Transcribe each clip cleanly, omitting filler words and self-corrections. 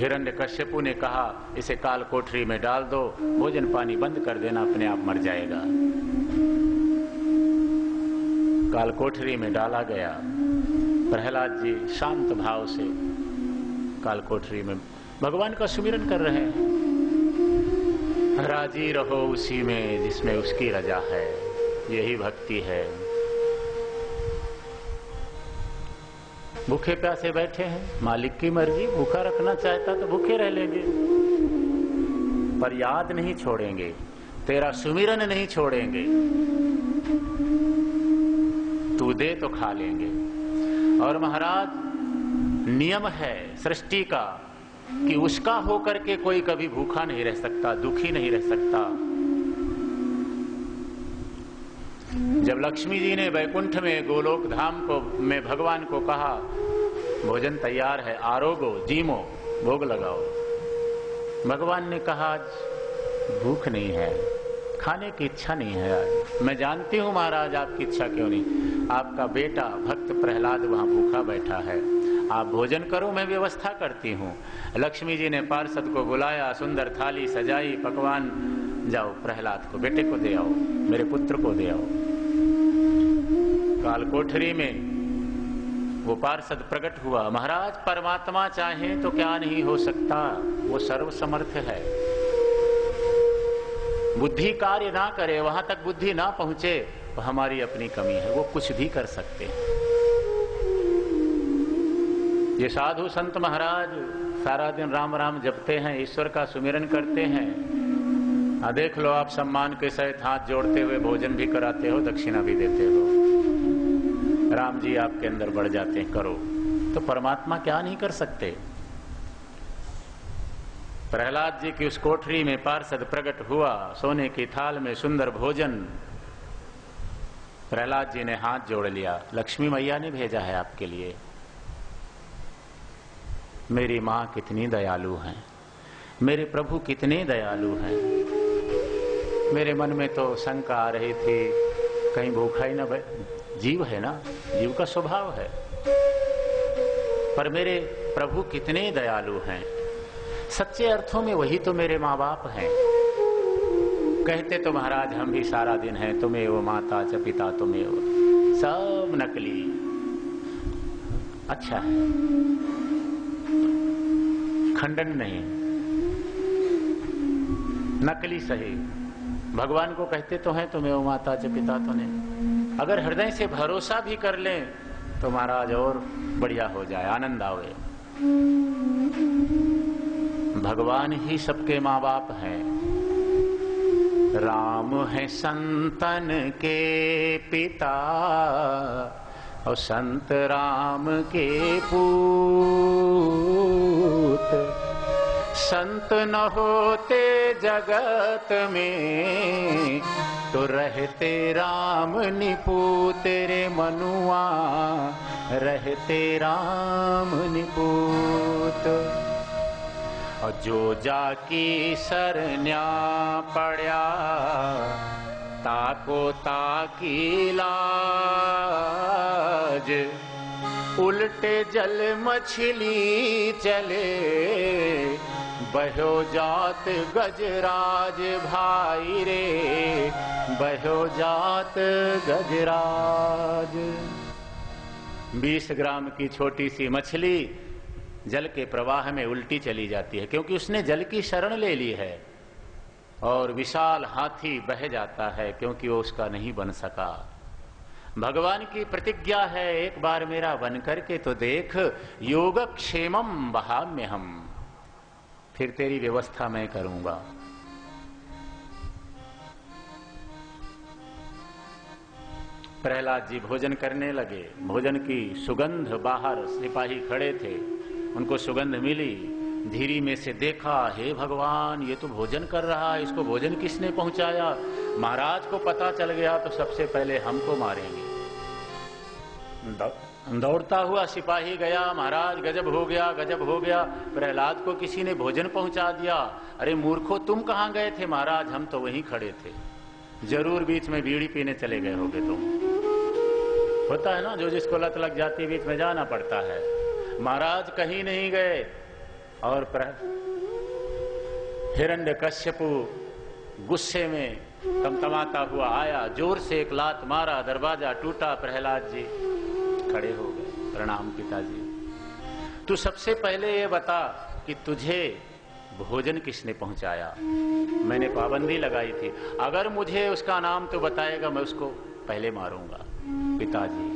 हिरण्यकश्यपु ने कहा इसे काल कोठरी में डाल दो, भोजन पानी बंद कर देना, अपने आप मर जाएगा। काल कोठरी में डाला गया। प्रहलाद जी शांत भाव से काल कोठरी में भगवान का सुमिरन कर रहे हैं। राजी रहो उसी में जिसमें उसकी रजा है, यही भक्ति है। भूखे प्यासे बैठे हैं, मालिक की मर्जी, भूखा रखना चाहता तो भूखे रह लेंगे, पर याद नहीं छोड़ेंगे, तेरा सुमिरन नहीं छोड़ेंगे। तू दे तो खा लेंगे। और महाराज नियम है सृष्टि का कि उसका होकर के कोई कभी भूखा नहीं रह सकता, दुखी नहीं रह सकता। जब लक्ष्मी जी ने वैकुंठ में गोलोक धाम को में भगवान को कहा भोजन तैयार है, आरोगो जीमो, भोग लगाओ, भगवान ने कहा आज भूख नहीं है, खाने की इच्छा नहीं है आज। मैं जानती हूं महाराज आपकी इच्छा क्यों नहीं, आपका बेटा भक्त प्रहलाद वहां भूखा बैठा है, आप भोजन करो, मैं व्यवस्था करती हूँ। लक्ष्मी जी ने पार्षद को बुलाया, सुंदर थाली सजाई, पकवान, जाओ प्रहलाद को, बेटे को दे आओ, मेरे पुत्र को दे आओ। काल कोठरी में वो पार्षद प्रकट हुआ। महाराज परमात्मा चाहे तो क्या नहीं हो सकता, वो सर्व समर्थ है। बुद्धि कार्य ना करे, वहां तक बुद्धि ना पहुंचे, तो हमारी अपनी कमी है, वो कुछ भी कर सकते हैं। ये साधु संत महाराज सारा दिन राम राम जपते हैं, ईश्वर का सुमिरन करते हैं। देख लो आप सम्मान के सहित हाथ जोड़ते हुए भोजन भी कराते हो, दक्षिणा भी देते हो, राम जी आपके अंदर बढ़ जाते हैं, करो। तो परमात्मा क्या नहीं कर सकते। प्रहलाद जी की उस कोठरी में पार्षद प्रकट हुआ, सोने की थाल में सुंदर भोजन। प्रहलाद जी ने हाथ जोड़ लिया, लक्ष्मी मैया ने भेजा है आपके लिए। मेरी माँ कितनी दयालु हैं, मेरे प्रभु कितने दयालु हैं। मेरे मन में तो शंका आ रही थी कहीं भूखा ही ना, जीव है ना, जीव का स्वभाव है, पर मेरे प्रभु कितने दयालु हैं। सच्चे अर्थों में वही तो मेरे माँ बाप हैं। कहते तो महाराज हम भी सारा दिन हैं, तुम्हें वो माता च पिता तुम्हें वो, सब नकली। अच्छा है, खंडन नहीं, नकली सही। भगवान को कहते तो हैं तुम्हें वो माता च पिता तो नहीं। अगर हृदय से भरोसा भी कर लें तो महाराज और बढ़िया हो जाए, आनंद आवे। भगवान ही सबके माँ बाप हैं। राम है संतन के पिता और संत राम के पूत। संत न होते जगत में तो रहते राम निपूत रे मनुआ, रहते राम निपूत। और जो जाकी सरन्या पड़या ताको ताकी लाज। उल्टे जल मछली चले बहो जात गजराज भाई रे, बहो जात गजराज। 20 ग्राम की छोटी सी मछली जल के प्रवाह में उल्टी चली जाती है, क्योंकि उसने जल की शरण ले ली है। और विशाल हाथी बह जाता है, क्योंकि वो उसका नहीं बन सका। भगवान की प्रतिज्ञा है, एक बार मेरा बन करके तो देख, योगक्षेमम वहाम्यहम्, फिर तेरी व्यवस्था मैं करूंगा। प्रहलाद जी भोजन करने लगे। भोजन की सुगंध, बाहर सिपाही खड़े थे, उनको सुगंध मिली। धीरी में से देखा, हे भगवान ये तो भोजन कर रहा है, इसको भोजन किसने पहुंचाया? महाराज को पता चल गया तो सबसे पहले हमको मारेंगे। दौड़ता हुआ सिपाही गया, महाराज गजब हो गया, गजब हो गया, प्रहलाद को किसी ने भोजन पहुंचा दिया। अरे मूर्खो, तुम कहां गए थे? महाराज हम तो वहीं खड़े थे। जरूर बीच में बीड़ी पीने चले गए होगे तुम। होता है ना, जो जिसको लत लग जाती है बीच में जाना पड़ता है। महाराज कहीं नहीं गए, और हिरण्यकश्यपु गुस्से में तमतमाता हुआ आया, जोर से एक लात मारा, दरवाजा टूटा। प्रहलाद जी खड़े हो गए, प्रणाम पिताजी। तू सबसे पहले ये बता कि तुझे भोजन किसने पहुंचाया? मैंने पाबंदी लगाई थी, अगर मुझे उसका नाम तो बताएगा, मैं उसको पहले मारूंगा। पिताजी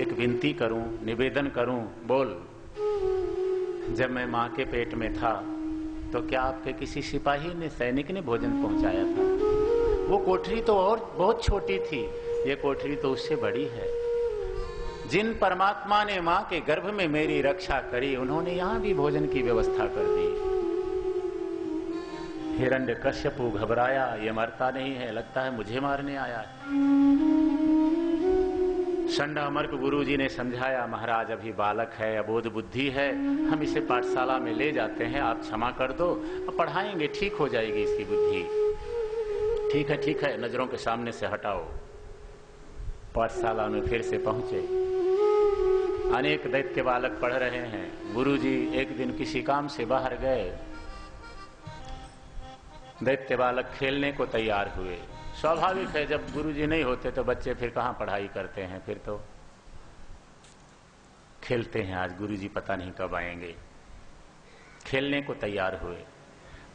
एक विनती करूं, निवेदन करूं, बोल। जब मैं मां के पेट में था तो क्या आपके किसी सिपाही ने, सैनिक ने भोजन पहुंचाया था? वो कोठरी तो और बहुत छोटी थी, ये कोठरी तो उससे बड़ी है। जिन परमात्मा ने मां के गर्भ में मेरी रक्षा करी, उन्होंने यहां भी भोजन की व्यवस्था कर दी। हिरण्यकश्यपु घबराया, ये मरता नहीं है, लगता है मुझे मारने आया है। षंडामर्क गुरुजी ने समझाया, महाराज अभी बालक है, अबोध बुद्धि है, हम इसे पाठशाला में ले जाते हैं, आप क्षमा कर दो, अब पढ़ाएंगे, ठीक हो जाएगी इसकी बुद्धि। ठीक है, नजरों के सामने से हटाओ। पाठशाला में फिर से पहुंचे, अनेक दैत्य बालक पढ़ रहे हैं। गुरुजी एक दिन किसी काम से बाहर गए, दैत्य बालक खेलने को तैयार हुए। स्वाभाविक है, जब गुरुजी नहीं होते तो बच्चे फिर कहां पढ़ाई करते हैं, फिर तो खेलते हैं। आज गुरुजी पता नहीं कब आएंगे। खेलने को तैयार हुए।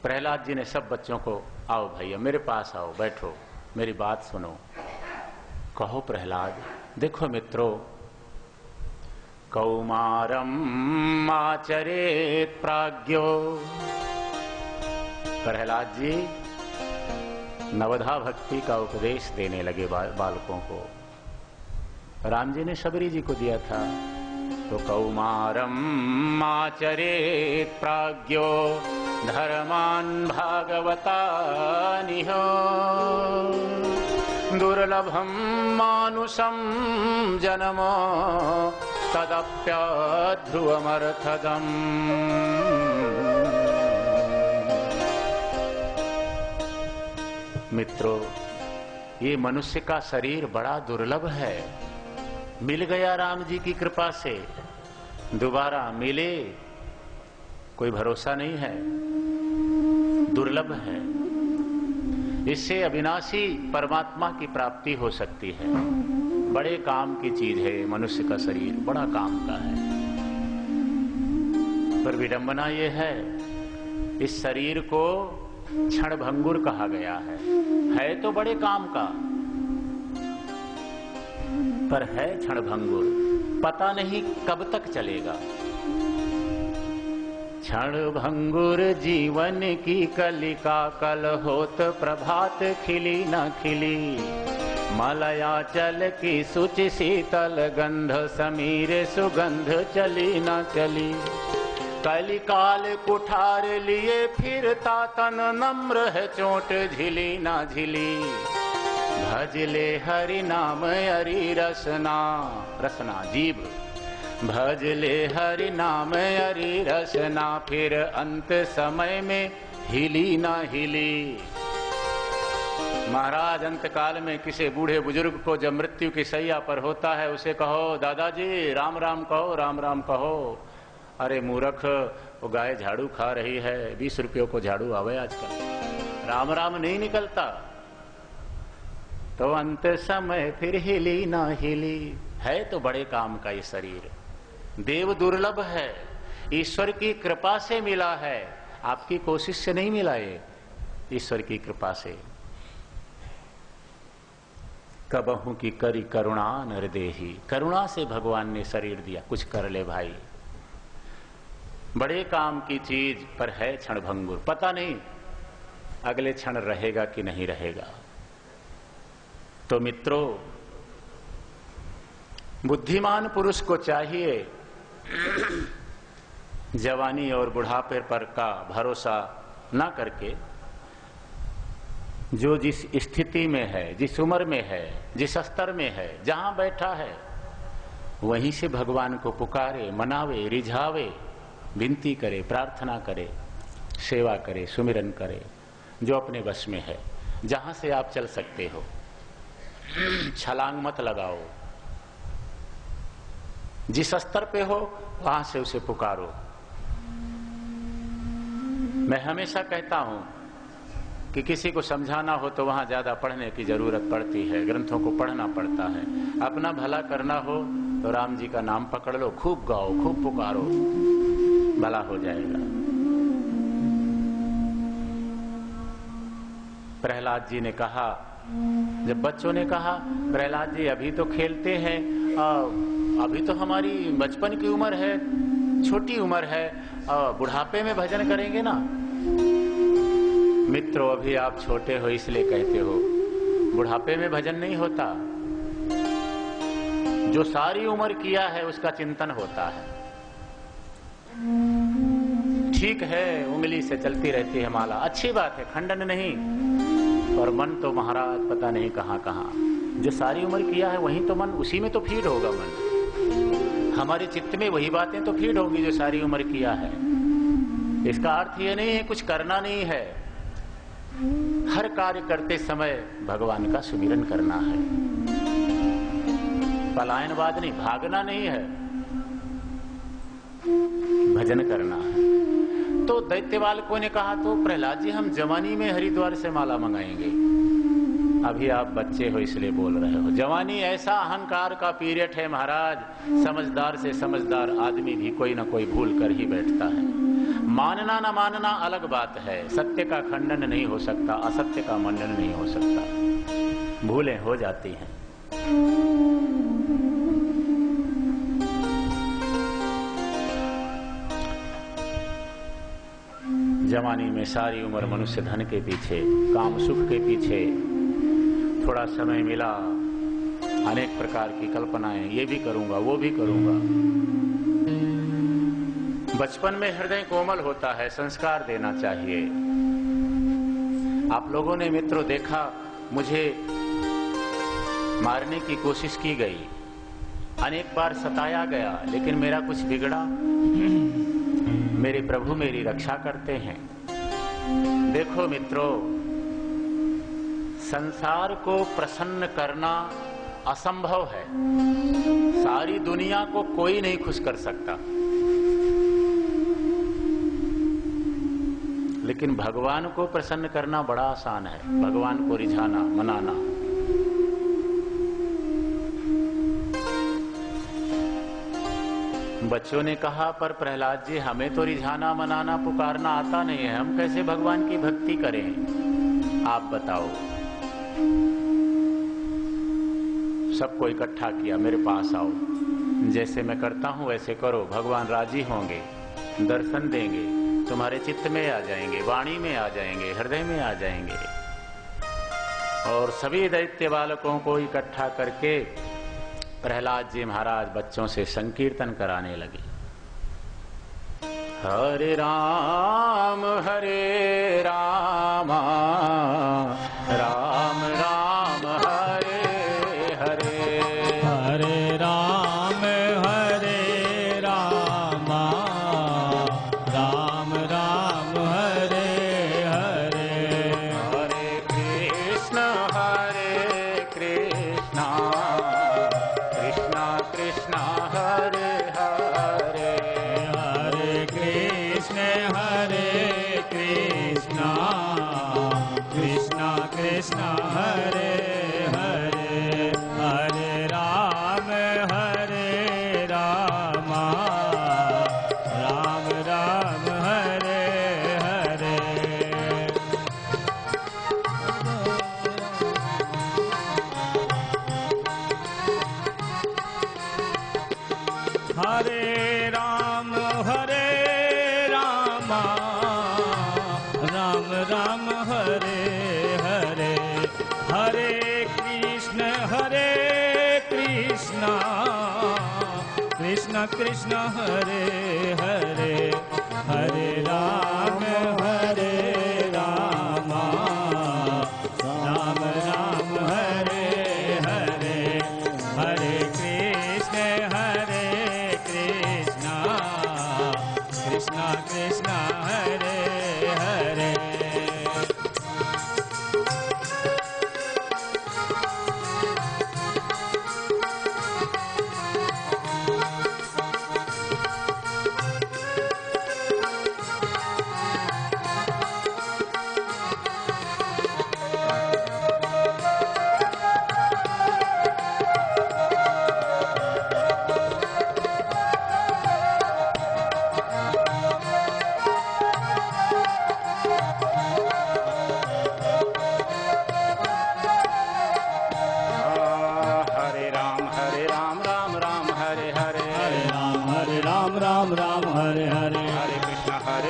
प्रहलाद जी ने सब बच्चों को, आओ भैया मेरे पास आओ, बैठो, मेरी बात सुनो। कहो प्रहलाद। देखो मित्रों, कौमारम आचरेत प्राज्ञो। प्रहलाद जी नवधा भक्ति का उपदेश देने लगे बालकों को। राम जी ने शबरी जी को दिया था। तो कौमारम आचरेत प्राज्ञो धर्मान भागवतानिहो दुर्लभम मानुषम जन्म तदप्यध्रुवमर्थदम्। मित्रों, ये मनुष्य का शरीर बड़ा दुर्लभ है। मिल गया राम जी की कृपा से, दोबारा मिले कोई भरोसा नहीं है, दुर्लभ है। इससे अविनाशी परमात्मा की प्राप्ति हो सकती है। बड़े काम की चीज है मनुष्य का शरीर, बड़ा काम का है। पर विडंबना ये है, इस शरीर को क्षणभंगुर कहा गया है तो बड़े काम का, पर है क्षणभंगुर, पता नहीं कब तक चलेगा। क्षणभंगुर जीवन की कलिका, कल होत प्रभात खिली न खिली। मलयाचल की सुचि शीतल गंध, समीर सुगंध चली न चली। कलिकाल कुठार लिए फिरता तन, नम्र है चोट झिली ना झिली। भजले हरि नाम हरि रसना, रसना जीव। भजले हरि नाम हरि रसना, फिर अंत समय में हिली ना हिली। महाराज अंत काल में किसी बूढ़े बुजुर्ग को जब मृत्यु की शैया पर होता है, उसे कहो दादाजी राम राम कहो, राम राम कहो। अरे मूर्ख, वो गाय झाड़ू खा रही है, 20 रुपयों को झाड़ू आवे आजकल, राम राम नहीं निकलता। तो अंत समय फिर हिली ना हिली। है तो बड़े काम का ये शरीर, देव दुर्लभ है, ईश्वर की कृपा से मिला है, आपकी कोशिश से नहीं मिला, ये ईश्वर की कृपा से। कबहू की करी करुणा नरदेही, करुणा से भगवान ने शरीर दिया, कुछ कर ले भाई। बड़े काम की चीज, पर है क्षणभंगुर, पता नहीं अगले क्षण रहेगा कि नहीं रहेगा। तो मित्रों, बुद्धिमान पुरुष को चाहिए जवानी और बुढ़ापे पर का भरोसा ना करके, जो जिस स्थिति में है, जिस उम्र में है, जिस स्तर में है, जहां बैठा है, वहीं से भगवान को पुकारे, मनावे, रिझावे, विनती करे, प्रार्थना करे, सेवा करे, सुमिरन करे, जो अपने बस में है। जहां से आप चल सकते हो, छलांग मत लगाओ, जिस स्तर पे हो वहां से उसे पुकारो। मैं हमेशा कहता हूं कि किसी को समझाना हो तो वहां ज्यादा पढ़ने की जरूरत पड़ती है, ग्रंथों को पढ़ना पड़ता है। अपना भला करना हो तो राम जी का नाम पकड़ लो, खूब गाओ, खूब पुकारो, भला हो जाएगा। प्रहलाद जी ने कहा, जब बच्चों ने कहा प्रहलाद जी अभी तो खेलते हैं, अभी तो हमारी बचपन की उम्र है, छोटी उम्र है, बुढ़ापे में भजन करेंगे ना। मित्रों, अभी आप छोटे हो इसलिए कहते हो, बुढ़ापे में भजन नहीं होता। जो सारी उम्र किया है उसका चिंतन होता है। ठीक है, उंगली से चलती रहती है माला, अच्छी बात है, खंडन नहीं, और मन तो महाराज पता नहीं कहां कहां। जो सारी उम्र किया है वहीं तो मन, उसी में तो फीड होगा मन। हमारे चित्त में वही बातें तो फीड होंगी जो सारी उम्र किया है। इसका अर्थ ये नहीं है कुछ करना नहीं है। हर कार्य करते समय भगवान का सुमिरन करना है, पलायनवाद नहीं, भागना नहीं है, भजन करना है। तो दैत्यबालकों ने कहा तो प्रहलाद जी हम जवानी में हरिद्वार से माला मंगाएंगे। अभी आप बच्चे हो इसलिए बोल रहे हो। जवानी ऐसा अहंकार का पीरियड है महाराज, समझदार से समझदार आदमी भी कोई ना कोई भूल कर ही बैठता है। मानना न मानना अलग बात है, सत्य का खंडन नहीं हो सकता, असत्य का मंडन नहीं हो सकता, भूलें हो जाती हैं। जवानी में सारी उम्र मनुष्य धन के पीछे, काम सुख के पीछे, थोड़ा समय मिला अनेक प्रकार की कल्पनाएं, ये भी करूंगा वो भी करूंगा। बचपन में हृदय कोमल होता है, संस्कार देना चाहिए। आप लोगों ने मित्रों देखा, मुझे मारने की कोशिश की गई, अनेक बार सताया गया, लेकिन मेरा कुछ बिगड़ा? मेरे प्रभु मेरी रक्षा करते हैं। देखो मित्रों, संसार को प्रसन्न करना असंभव है। सारी दुनिया को कोई नहीं खुश कर सकता, लेकिन भगवान को प्रसन्न करना बड़ा आसान है। भगवान को रिझाना, मनाना। बच्चों ने कहा पर प्रहलाद जी हमें तो रिझाना, मनाना, पुकारना आता नहीं है, हम कैसे भगवान की भक्ति करें, आप बताओ। सबको इकट्ठा किया, मेरे पास आओ, जैसे मैं करता हूं वैसे करो, भगवान राजी होंगे, दर्शन देंगे, तुम्हारे चित्त में आ जाएंगे, वाणी में आ जाएंगे, हृदय में आ जाएंगे। और सभी दैत्य बालकों को इकट्ठा करके प्रहलाद जी महाराज बच्चों से संकीर्तन कराने लगे। हरे राम राम राम राम हरे हरे, हरे राम राम राम हरे हरे, हरे कृष्ण कृष्ण कृष्ण हरे हरे, हरे कृष्ण कृष्ण कृष्ण हरे हरे, हरे राम राम राम हरे हरे। हरे राम राम राम हरे हरे, हरे कृष्ण कृष्ण कृष्ण हरे हरे, हरे राम राम राम हरे हरे, हरे कृष्ण कृष्ण कृष्ण हरे हरे।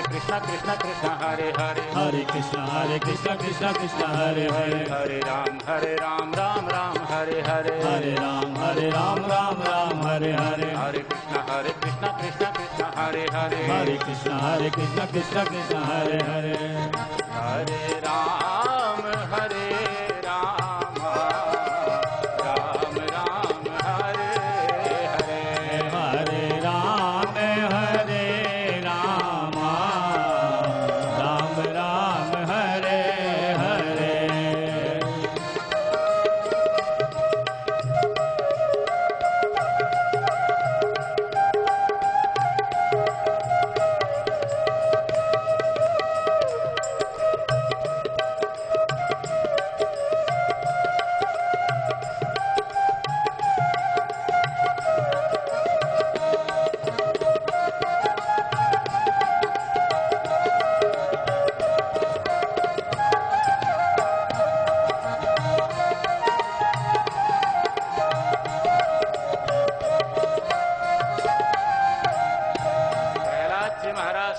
कृष्ण कृष्ण कृष्ण हरे हरे, हरे कृष्ण कृष्ण कृष्ण हरे हरे, हरे राम राम राम हरे हरे, हरे राम राम राम हरे हरे, हरे कृष्ण कृष्ण कृष्ण हरे हरे, हरे कृष्ण कृष्ण कृष्ण हरे हरे, हरे राम राम राम हरे हरे, हरे राम राम हरे हरे।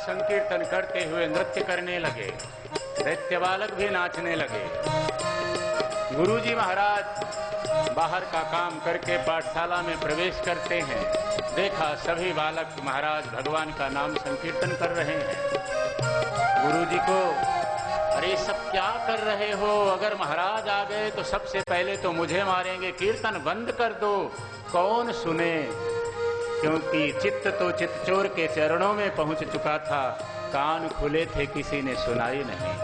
संकीर्तन करते हुए नृत्य करने लगे, दैत्य बालक भी नाचने लगे। गुरुजी महाराज बाहर का काम करके पाठशाला में प्रवेश करते हैं। देखा सभी बालक महाराज भगवान का नाम संकीर्तन कर रहे हैं। गुरुजी को, अरे सब क्या कर रहे हो? अगर महाराज आ गए तो सबसे पहले तो मुझे मारेंगे, कीर्तन बंद कर दो। कौन सुने, क्योंकि चित्त तो चित्तचोर के चरणों में पहुंच चुका था। कान खुले थे, किसी ने सुनाई नहीं।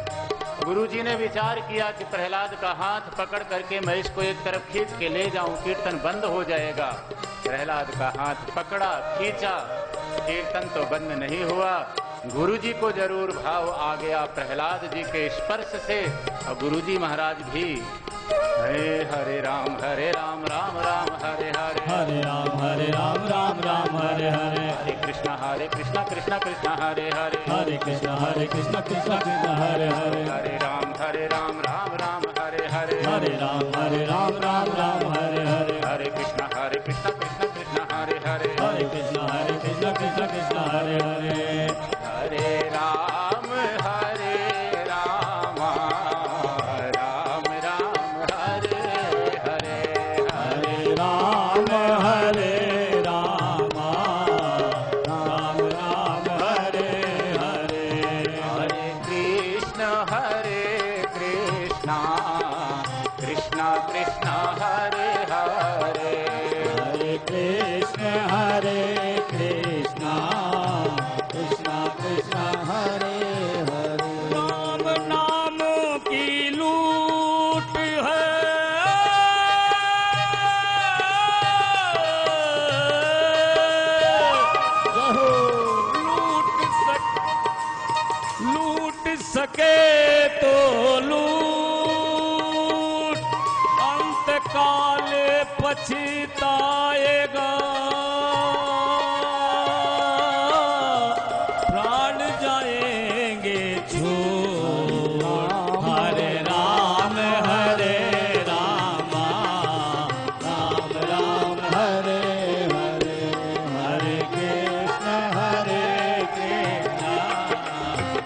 गुरुजी ने विचार किया कि प्रहलाद का हाथ पकड़ करके मैं इसको एक तरफ खींच के ले जाऊं, कीर्तन बंद हो जाएगा। प्रहलाद का हाथ पकड़ा, खींचा, कीर्तन तो बंद नहीं हुआ। गुरुजी को जरूर भाव आ गया प्रहलाद जी के स्पर्श से, और गुरुजी महाराज भी हरे राम राम राम हरे हरे, हरे राम राम हरे हरे, हरे कृष्ण कृष्ण कृष्ण हरे हरे, हरे कृष्ण कृष्ण कृष्ण हरे हरे, हरे राम राम हरे हरे, हरे राम राम हरे हरे, हरे कृष्ण कृष्ण कृष्ण हरे हरे, हरे कृष्ण कृष्ण हरे हरे, हरे राम सके तो लूट, अंत काल पछताएगा। प्राण जाएंगे छोड़, हरे राम राम राम हरे हरे, हरे कृष्ण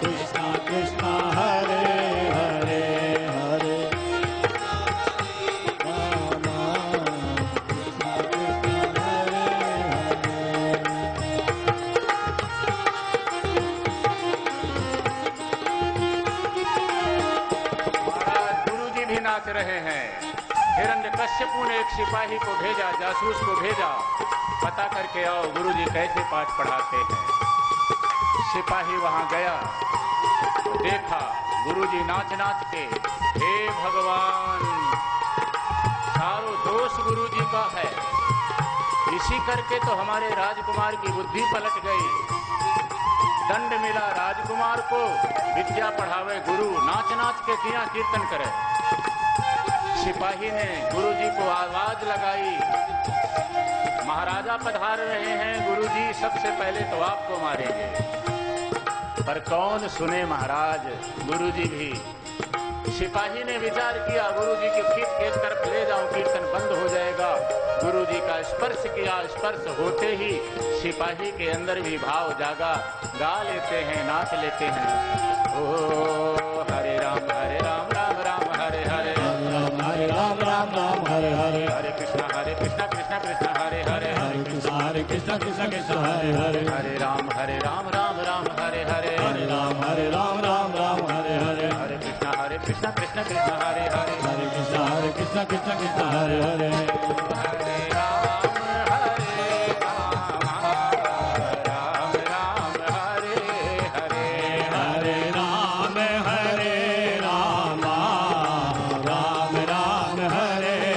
कृष्ण कृष्ण हरे हरे, हरे राम कृष्ण कृष्ण हरे महाराज गुरुजी भी नाच रहे हैं। हिरण्यकश्यपु ने एक सिपाही को भेजा, जासूस को भेजा, पता करके आओ गुरुजी कैसे पाठ पढ़ाते हैं। सिपाही वहां गया तो देखा गुरुजी नाच नाच के, हे भगवान सारो दोष गुरुजी का है, इसी करके तो हमारे राजकुमार की बुद्धि पलट गई। दंड मिला राजकुमार को, विद्या पढ़ावे गुरु, नाच नाच के किया कीर्तन करे। सिपाही ने गुरुजी को आवाज लगाई, महाराजा पधार रहे हैं, गुरुजी सबसे पहले तो आपको मारेंगे। पर कौन सुने महाराज, गुरुजी भी सिपाही ने विचार किया, गुरुजी की पीठ के तरफ ले जाऊं, कीर्तन बंद हो जाएगा। गुरुजी का स्पर्श किया, स्पर्श होते ही सिपाही के अंदर भी भाव जागा, गा लेते हैं, नाच लेते हैं। ओ हरे राम राम राम हरे हरे, हरे राम राम हरे हरे, हरे कृष्णा कृष्णा कृष्णा हरे हरे, हरे कृष्णा कृष्णा कृष्णा हरे हरे, हरे राम राम राम हरे हरे, हरे राम राम हरे हरे, हरे कृष्णा कृष्णा कृष्णा हरे हरे, हरे कृष्णा कृष्णा कृष्णा हरे हरे, हरे राम राम राम हरे हरे, हरे राम राम राम हरे हरे।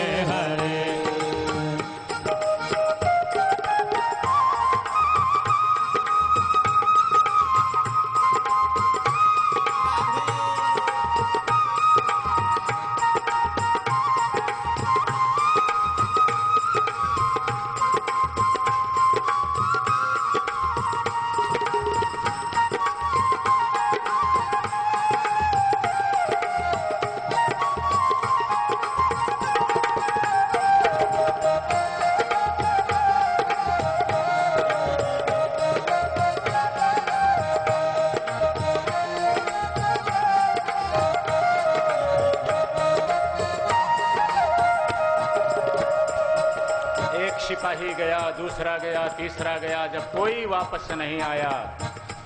सिपाही गया, दूसरा गया, तीसरा गया, जब कोई वापस नहीं आया,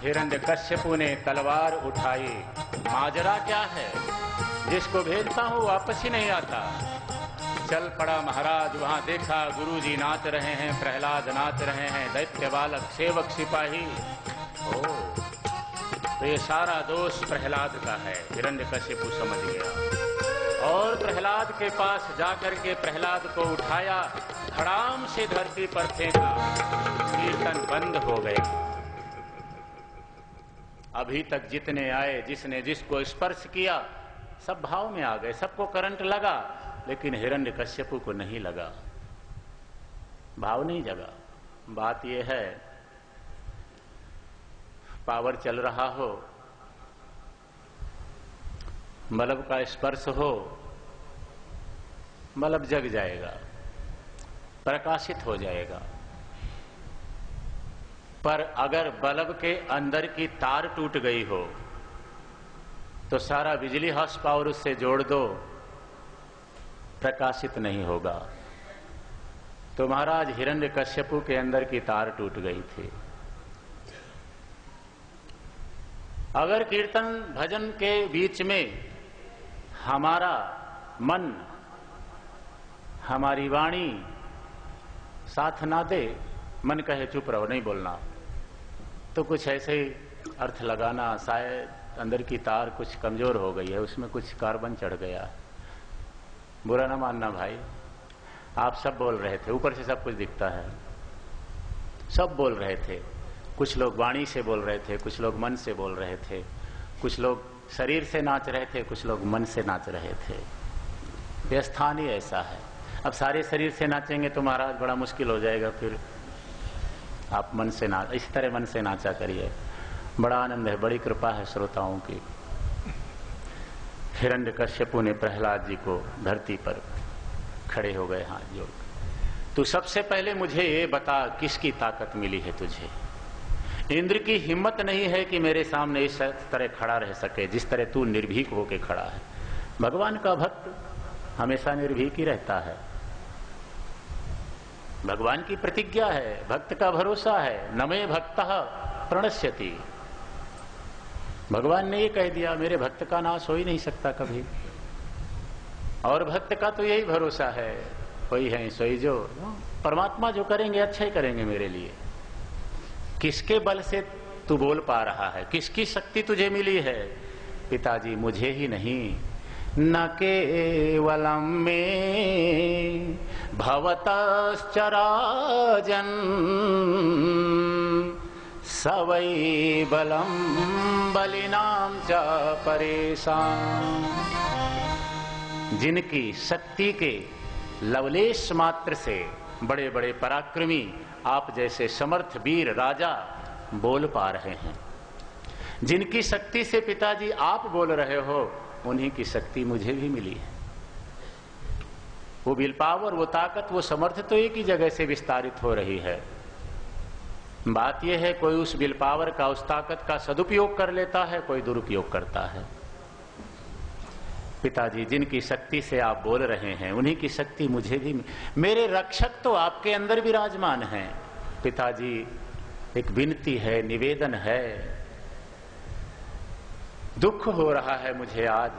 हिरण्यकश्यपु ने तलवार उठाई। माजरा क्या है, जिसको भेजता हूं वापस ही नहीं आता। चल पड़ा महाराज, वहां देखा गुरुजी नाच रहे हैं, प्रहलाद नाच रहे हैं, दैत्य बालक सेवक सिपाही। तो ये सारा दोष प्रहलाद का है, हिरण्यकश्यपु समझ गया और प्रहलाद के पास जाकर के प्रहलाद को उठाया, धड़ाम से धरती पर फेंका, कीर्तन बंद हो गया। अभी तक जितने आए, जिसने जिसको स्पर्श किया, सब भाव में आ गए, सबको करंट लगा, लेकिन हिरण्यकश्यपु को नहीं लगा, भाव नहीं जगा। बात यह है, पावर चल रहा हो, बल्ब का स्पर्श हो, बल्ब जग जाएगा, प्रकाशित हो जाएगा। पर अगर बल्ब के अंदर की तार टूट गई हो तो सारा बिजली हाउस पावर उससे जोड़ दो, प्रकाशित नहीं होगा। तो महाराज हिरण्यकश्यपु के अंदर की तार टूट गई थी। अगर कीर्तन भजन के बीच में हमारा मन, हमारी वाणी साथ ना दे, मन कहे चुप रहो, नहीं बोलना, तो कुछ ऐसे ही अर्थ लगाना, शायद अंदर की तार कुछ कमजोर हो गई है, उसमें कुछ कार्बन चढ़ गया। बुरा ना मानना भाई, आप सब बोल रहे थे, ऊपर से सब कुछ दिखता है, सब बोल रहे थे। कुछ लोग वाणी से बोल रहे थे, कुछ लोग मन से बोल रहे थे, कुछ लोग शरीर से नाच रहे थे, कुछ लोग मन से नाच रहे थे। यह स्थान ही ऐसा है। अब सारे शरीर से नाचेंगे तो महाराज बड़ा मुश्किल हो जाएगा, फिर आप मन से नाच, इस तरह मन से नाचा करिए, बड़ा आनंद है, बड़ी कृपा है श्रोताओं की। हिरण्यकश्यपु ने प्रहलाद जी को धरती पर खड़े हो गए हाथ जोड़। तू सबसे पहले मुझे ये बता, किसकी ताकत मिली है तुझे? इंद्र की हिम्मत नहीं है कि मेरे सामने इस तरह खड़ा रह सके जिस तरह तू निर्भीक होके खड़ा है। भगवान का भक्त हमेशा निर्भीक ही रहता है, भगवान की प्रतिज्ञा है, भक्त का भरोसा है, न मे भक्तः प्रणश्यति। भगवान ने ये कह दिया, मेरे भक्त का नाश हो ही नहीं सकता कभी, और भक्त का तो यही भरोसा है, कोई है सोई जो, परमात्मा जो करेंगे अच्छा ही करेंगे मेरे लिए। किसके बल से तू बोल पा रहा है, किसकी शक्ति तुझे मिली है? पिताजी मुझे ही नहीं, न केवलम में भवतश्चराजन सवै बलम बलिनाम च परेशान। जिनकी शक्ति के लवलेश मात्र से बड़े बड़े पराक्रमी आप जैसे समर्थ वीर राजा बोल पा रहे हैं, जिनकी शक्ति से पिताजी आप बोल रहे हो, उन्हीं की शक्ति मुझे भी मिली है। वो विल पावर, वो ताकत, वो समर्थ तो एक ही जगह से विस्तारित हो रही है। बात यह है कोई उस विल पावर का, उस ताकत का सदुपयोग कर लेता है, कोई दुरुपयोग करता है। पिताजी, जिनकी शक्ति से आप बोल रहे हैं उन्हीं की शक्ति मुझे भी, मेरे रक्षक तो आपके अंदर विराजमान हैं। पिताजी, एक विनती है, निवेदन है, दुख हो रहा है मुझे आज,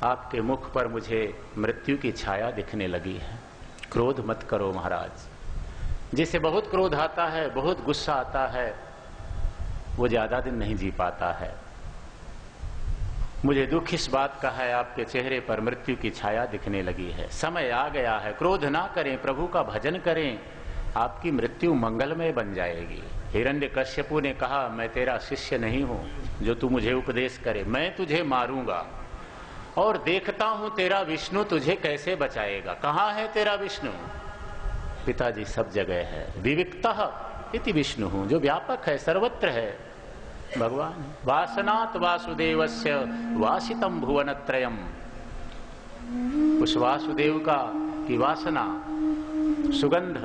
आपके मुख पर मुझे मृत्यु की छाया दिखने लगी है। क्रोध मत करो महाराज। जिसे बहुत क्रोध आता है, बहुत गुस्सा आता है, वो ज्यादा दिन नहीं जी पाता है। मुझे दुख इस बात का है, आपके चेहरे पर मृत्यु की छाया दिखने लगी है। समय आ गया है, क्रोध ना करें, प्रभु का भजन करें, आपकी मृत्यु मंगलमय बन जाएगी। हिरण्यकश्यपु ने कहा, मैं तेरा शिष्य नहीं हूं जो तू मुझे उपदेश करे, मैं तुझे मारूंगा और देखता हूं तेरा विष्णु तुझे कैसे बचाएगा। कहां है तेरा विष्णु? पिताजी, सब जगह है। विविक्तः इति विष्णु हूं, जो व्यापक है, सर्वत्र है भगवान। वासनात् वासुदेवस्य वासितम भुवनत्रयम्। उस वासुदेव का की वासना, सुगंध,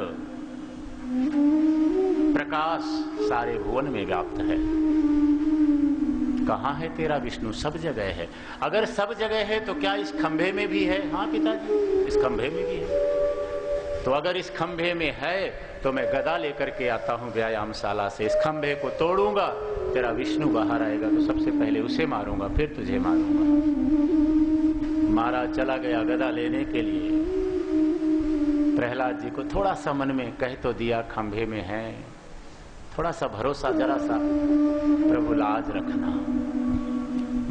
प्रकाश सारे भुवन में व्याप्त है। कहां है तेरा विष्णु? सब जगह है। अगर सब जगह है तो क्या इस खंभे में भी है? हाँ पिताजी, इस खंभे में भी है। तो अगर इस खंभे में है तो मैं गदा लेकर के आता हूं व्यायामशाला से, इस खंभे को तोड़ूंगा, तेरा विष्णु बाहर आएगा तो सबसे पहले उसे मारूंगा, फिर तुझे मारूंगा। महाराज चला गया गदा लेने के लिए। प्रहलाद जी को थोड़ा सा मन में कह तो दिया, खंभे में है, थोड़ा सा भरोसा, जरा सा, प्रभु लाज रखना।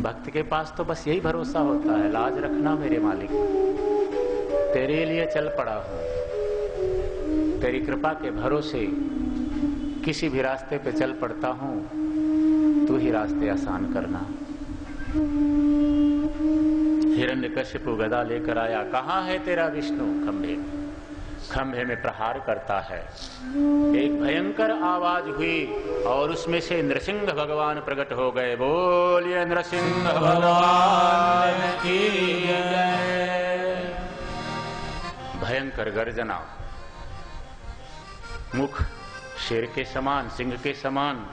भक्त के पास तो बस यही भरोसा होता है, लाज रखना मेरे मालिक, तेरे लिए चल पड़ा हूं, तेरी कृपा के भरोसे किसी भी रास्ते पे चल पड़ता हूं, तू ही रास्ते आसान करना। हिरण्यकश्यपु गदा लेकर आया। कहां है तेरा विष्णु? खंभे में। खंभे में प्रहार करता है। एक भयंकर आवाज हुई और उसमें से नृसिंह भगवान प्रकट हो गए। बोलिए नृसिंह भगवान की जय। भयंकर गर्जना, मुख शेर के समान, सिंह के समान,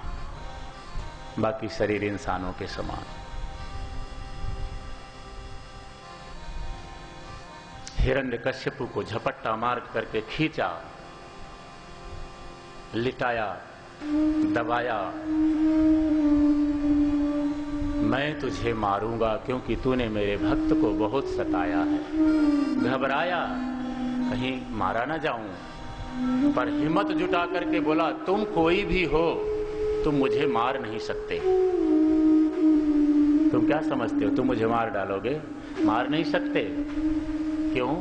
बाकी शरीर इंसानों के समान। हिरण्यकश्यपु को झपट्टा मार करके खींचा, लिटाया, दबाया। मैं तुझे मारूंगा क्योंकि तूने मेरे भक्त को बहुत सताया है। घबराया, कहीं मारा ना जाऊं, पर हिम्मत जुटा करके बोला, तुम कोई भी हो, तुम मुझे मार नहीं सकते। तुम क्या समझते हो, तुम मुझे मार डालोगे? मार नहीं सकते। क्यों?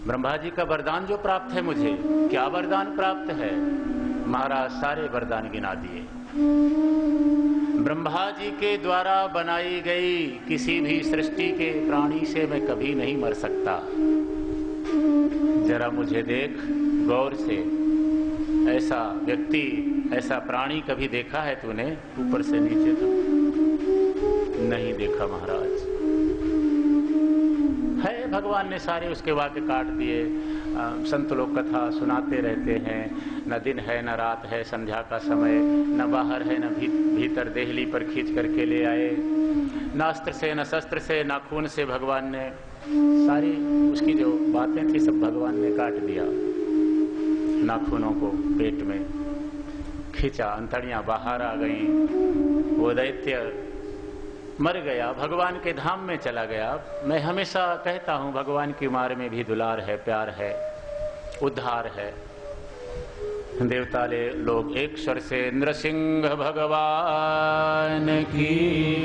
ब्रह्मा जी का वरदान जो प्राप्त है मुझे। क्या वरदान प्राप्त है? महाराज सारे वरदान गिना दिए। ब्रह्मा जी के द्वारा बनाई गई किसी भी सृष्टि के प्राणी से मैं कभी नहीं मर सकता। जरा मुझे देख गौर से, ऐसा व्यक्ति, ऐसा प्राणी कभी देखा है तूने ऊपर से नीचे तक? नहीं देखा महाराज। है भगवान ने सारे उसके वाक्य काट दिए। संत लोग कथा सुनाते रहते हैं। न दिन है न रात है, संध्या का समय, न बाहर है न भीतर, देहली पर खींच करके ले आए। न अस्त्र से न शस्त्र से न खून से भगवान ने सारी उसकी जो बातें थी सब भगवान ने काट दिया। नाखूनों को पेट में खींचा, अंतड़ियां बाहर आ गईं। वो दैत्य मर गया, भगवान के धाम में चला गया। मैं हमेशा कहता हूं भगवान की मार में भी दुलार है, प्यार है, उद्धार है। देवताले लोग एक स्वर से नृसिंह भगवान की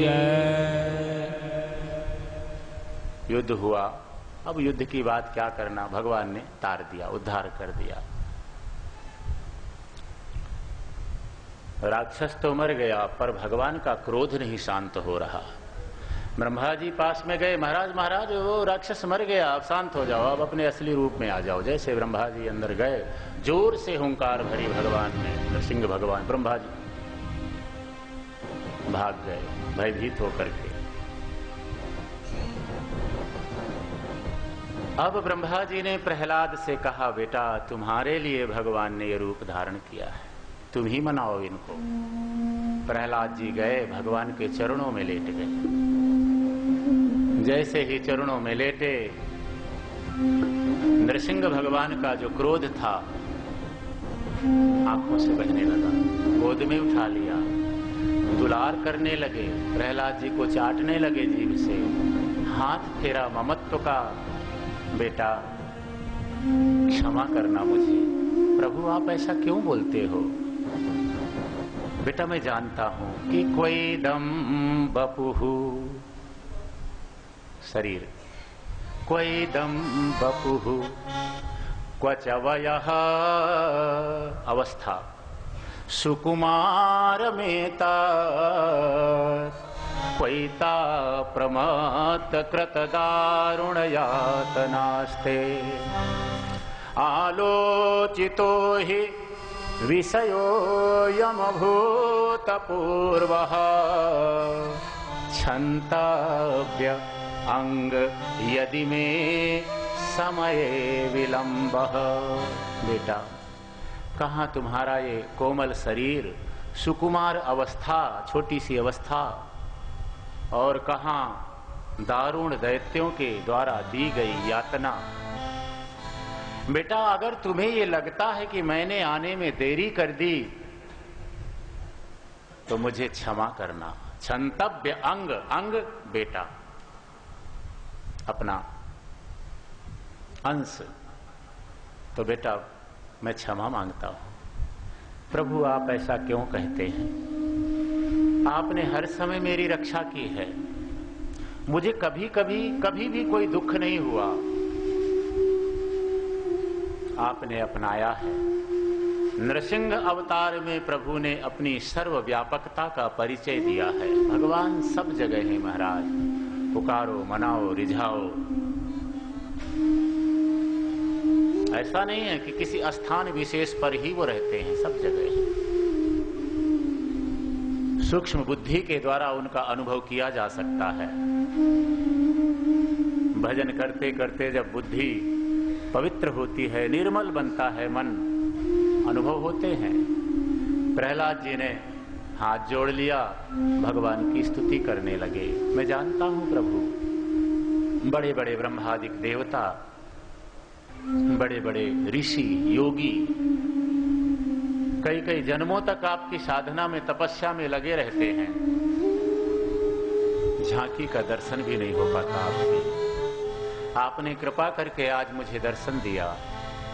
जय। युद्ध हुआ। अब युद्ध की बात क्या करना, भगवान ने तार दिया, उद्धार कर दिया। राक्षस तो मर गया पर भगवान का क्रोध नहीं शांत हो रहा। ब्रह्मा जी पास में गए, महाराज महाराज वो राक्षस मर गया, आप शांत हो जाओ, अब अपने असली रूप में आ जाओ। जैसे ब्रह्मा जी अंदर गए, जोर से हुंकार भरी भगवान ने, नरसिंह भगवान, ब्रह्मा जी भाग गए भयभीत होकर के। अब ब्रह्मा जी ने प्रहलाद से कहा, बेटा तुम्हारे लिए भगवान ने ये रूप धारण किया है, तुम ही मनाओ इनको। प्रहलाद जी गए, भगवान के चरणों में लेट गए। जैसे ही चरणों में लेटे, नृसिंह भगवान का जो क्रोध था आंखों से बहने लगा, गोद में उठा लिया, दुलार करने लगे, प्रहलाद जी को चाटने लगे जीभ से, हाथ फेरा ममत्व का, बेटा क्षमा करना मुझे। प्रभु आप ऐसा क्यों बोलते हो? बेटा मैं जानता हूं कि कोई दम बपुहु शरीर, कोई दम बपुहु क्वच वयः अवस्था, सुकुमार मेता क्वैता प्रमत्त कृत दारुण यातनास्ते, आलोचितो हि विषयो यमभूत पूर्वः, क्षन्तव्य अंग यदि में समये विलंबः। बेटा कहाँ तुम्हारा ये कोमल शरीर, सुकुमार अवस्था, छोटी सी अवस्था, और कहाँ दारुण दैत्यों के द्वारा दी गई यातना। बेटा अगर तुम्हें ये लगता है कि मैंने आने में देरी कर दी तो मुझे क्षमा करना। क्षंतव्य अंग, अंग बेटा अपना अंश, तो बेटा मैं क्षमा मांगता हूं। प्रभु आप ऐसा क्यों कहते हैं? आपने हर समय मेरी रक्षा की है, मुझे कभी भी कोई दुख नहीं हुआ। आपने अपनाया है। नृसिंह अवतार में प्रभु ने अपनी सर्वव्यापकता का परिचय दिया है। भगवान सब जगह है महाराज, पुकारो मनाओ रिझाओ। ऐसा नहीं है कि किसी स्थान विशेष पर ही वो रहते हैं, सब जगह है। सूक्ष्म बुद्धि के द्वारा उनका अनुभव किया जा सकता है। भजन करते करते जब बुद्धि पवित्र होती है, निर्मल बनता है मन, अनुभव होते हैं। प्रहलाद जी ने हाथ जोड़ लिया, भगवान की स्तुति करने लगे। मैं जानता हूं प्रभु, बड़े बड़े ब्रह्मादिक देवता, बड़े बड़े ऋषि योगी कई कई जन्मों तक आपकी साधना में, तपस्या में लगे रहते हैं, झांकी का दर्शन भी नहीं हो पाता आपकी। आपने कृपा करके आज मुझे दर्शन दिया,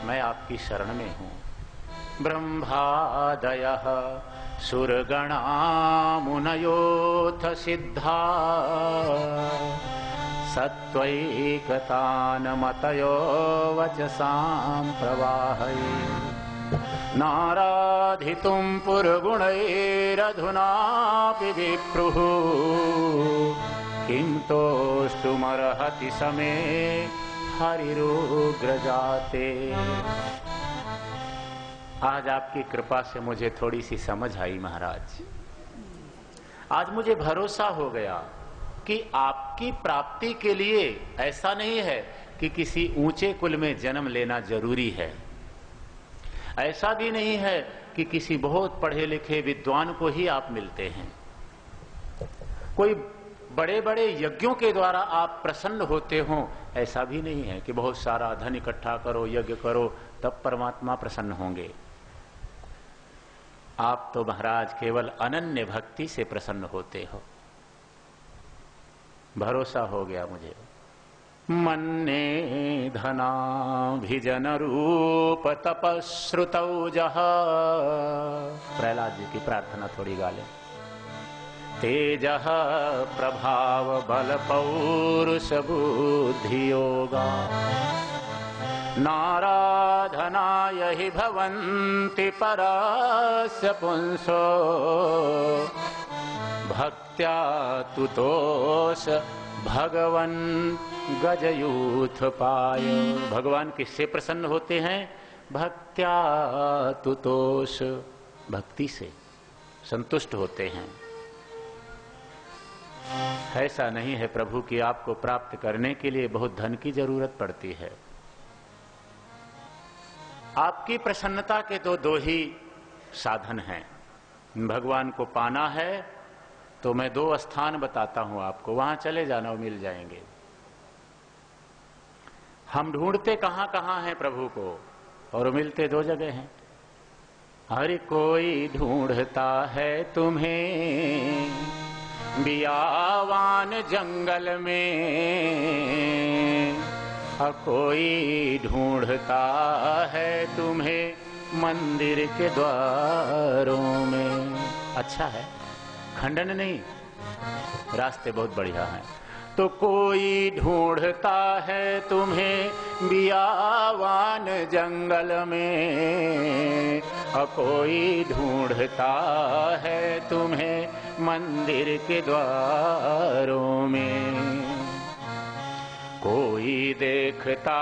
मैं आपकी शरण में हूं। ब्रह्मादयः सुरगणा मुनयोऽथ सिद्धा, सत्त्वैकतानमतयो वचसां प्रवाहये, नाराधितुं पुरगुणैरधुनापि विप्रुः, किं तोष्टुमर्हति समे हरिरुग्रजाते। आज आपकी कृपा से मुझे थोड़ी सी समझ आई महाराज। आज मुझे भरोसा हो गया कि आपकी प्राप्ति के लिए ऐसा नहीं है कि किसी ऊंचे कुल में जन्म लेना जरूरी है। ऐसा भी नहीं है कि किसी बहुत पढ़े लिखे विद्वान को ही आप मिलते हैं। कोई बड़े बड़े यज्ञों के द्वारा आप प्रसन्न होते हो, ऐसा भी नहीं है कि बहुत सारा धन इकट्ठा करो, यज्ञ करो, तब परमात्मा प्रसन्न होंगे। आप तो महाराज केवल अनन्य भक्ति से प्रसन्न होते हो। भरोसा हो गया मुझे। मन्ने धनाभिजन रूप तपश्रुतौ जह, प्रहलाद जी की प्रार्थना थोड़ी गा लें। तेजः प्रभाव बल पौरुष बुद्धि योगा, नाराधनाय हि भवन्ति परस्य पुंसो, भक्त्या तुतोष भगवन् गजयूथ पाय। भगवान किससे प्रसन्न होते हैं? भक्त्या तुतोष, भक्ति से संतुष्ट होते हैं। ऐसा नहीं है प्रभु कि आपको प्राप्त करने के लिए बहुत धन की जरूरत पड़ती है। आपकी प्रसन्नता के तो दो ही साधन हैं। भगवान को पाना है तो मैं दो स्थान बताता हूं आपको, वहां चले जाना, वो मिल जाएंगे। हम ढूंढते कहां कहां हैं प्रभु को, और मिलते दो जगह हैं। हर कोई ढूंढता है तुम्हें बियावान जंगल में, हर कोई ढूंढता है तुम्हें मंदिर के द्वारों में। अच्छा है, खंडन नहीं, रास्ते बहुत बढ़िया हैं। तो कोई ढूंढता है तुम्हें बियावान जंगल में, और कोई ढूंढता है तुम्हें मंदिर के द्वारों में। कोई देखता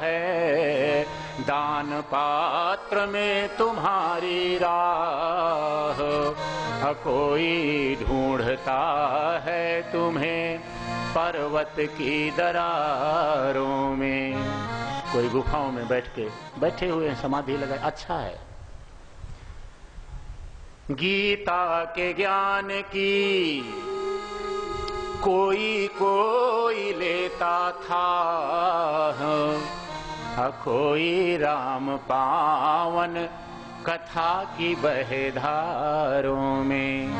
है दान पात्र में तुम्हारी राह, कोई ढूंढता है तुम्हें पर्वत की दरारों में। कोई गुफाओं में बैठे हुए हैं, समाधि लगाए, अच्छा है। गीता के ज्ञान की कोई कोई लेता था, कोई राम पावन कथा की बहे धारों में।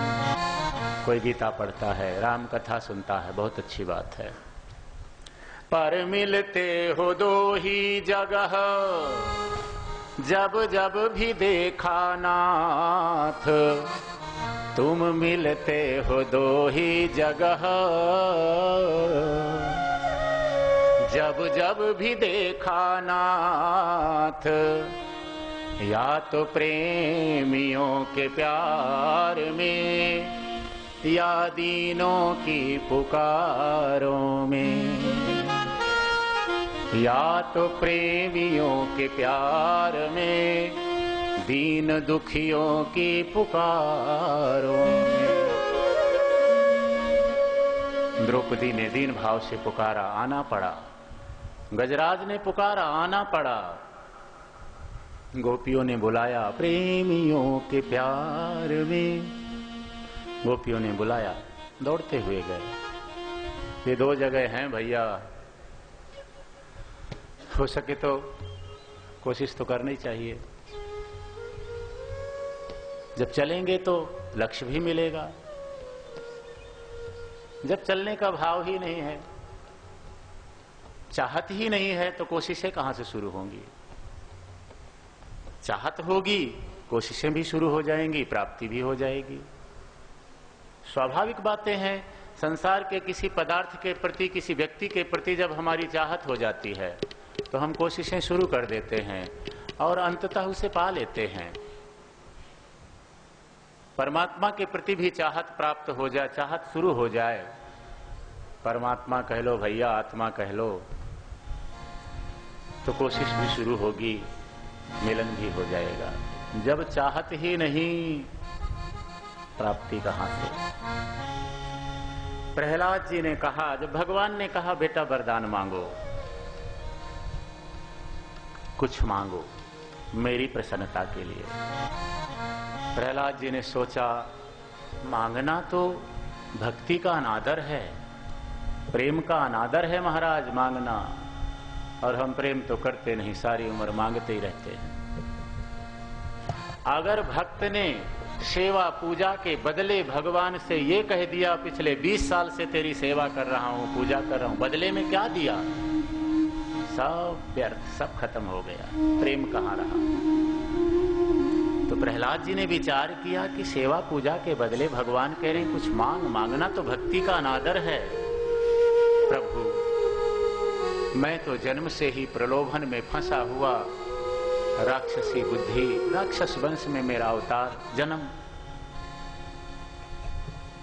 कोई गीता पढ़ता है, राम कथा सुनता है, बहुत अच्छी बात है। पर मिलते हो दो ही जगह, जब जब भी देखा नाथ, तुम मिलते हो दो ही जगह, जब जब भी देखा नाथ। या तो प्रेमियों के प्यार में, या दीनों की पुकारों में। या तो प्रेमियों के प्यार में, दीन दुखियों की पुकारों में। द्रौपदी ने दीन भाव से पुकारा, आना पड़ा। गजराज ने पुकारा, आना पड़ा। गोपियों ने बुलाया, प्रेमियों के प्यार में। गोपियों ने बुलाया, दौड़ते हुए गए। ये दो जगह हैं भैया, हो सके तो कोशिश तो करनी चाहिए। जब चलेंगे तो लक्ष्य भी मिलेगा, जब चलने का भाव ही नहीं है, चाहत ही नहीं है, तो कोशिशें कहां से शुरू होंगी। चाहत होगी, कोशिशें भी शुरू हो जाएंगी, प्राप्ति भी हो जाएगी। स्वाभाविक बातें हैं। संसार के किसी पदार्थ के प्रति, किसी व्यक्ति के प्रति जब हमारी चाहत हो जाती है तो हम कोशिशें शुरू कर देते हैं और अंततः उसे पा लेते हैं। परमात्मा के प्रति भी चाहत प्राप्त हो जाए, चाहत शुरू हो जाए, परमात्मा कह लो भैया, आत्मा कह लो, तो कोशिश भी शुरू होगी, मिलन भी हो जाएगा। जब चाहत ही नहीं, प्राप्ति कहां से। प्रहलाद जी ने कहा, जब भगवान ने कहा बेटा वरदान मांगो, कुछ मांगो मेरी प्रसन्नता के लिए, प्रहलाद जी ने सोचा मांगना तो भक्ति का अनादर है, प्रेम का अनादर है महाराज मांगना, और हम प्रेम तो करते नहीं, सारी उम्र मांगते ही रहते हैं। अगर भक्त ने सेवा पूजा के बदले भगवान से ये कह दिया पिछले 20 साल से तेरी सेवा कर रहा हूं, पूजा कर रहा हूं, बदले में क्या दिया, सब व्यर्थ, सब खत्म हो गया, प्रेम कहां रहा। तो प्रहलाद जी ने विचार किया कि सेवा पूजा के बदले भगवान कह रहे हैं कुछ मांग, मांगना तो भक्ति का अनादर है। प्रभु मैं तो जन्म से ही प्रलोभन में फंसा हुआ राक्षसी बुद्धि, राक्षस वंश में मेरा अवतार, जन्म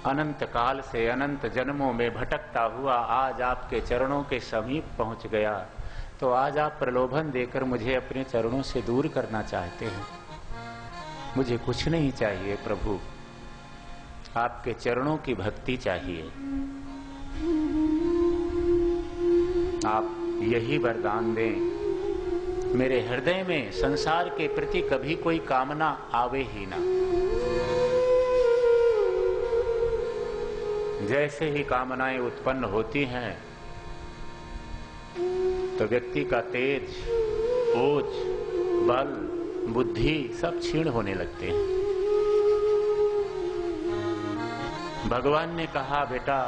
अनंत काल से अनंत जन्मों में भटकता हुआ आज आपके चरणों के समीप पहुंच गया, तो आज आप प्रलोभन देकर मुझे अपने चरणों से दूर करना चाहते हैं। मुझे कुछ नहीं चाहिए प्रभु, आपके चरणों की भक्ति चाहिए। आप यही वरदान दें मेरे हृदय में संसार के प्रति कभी कोई कामना आवे ही ना। जैसे ही कामनाएं उत्पन्न होती हैं तो व्यक्ति का तेज, ओज, बल, बुद्धि सब क्षीण होने लगते हैं। भगवान ने कहा, बेटा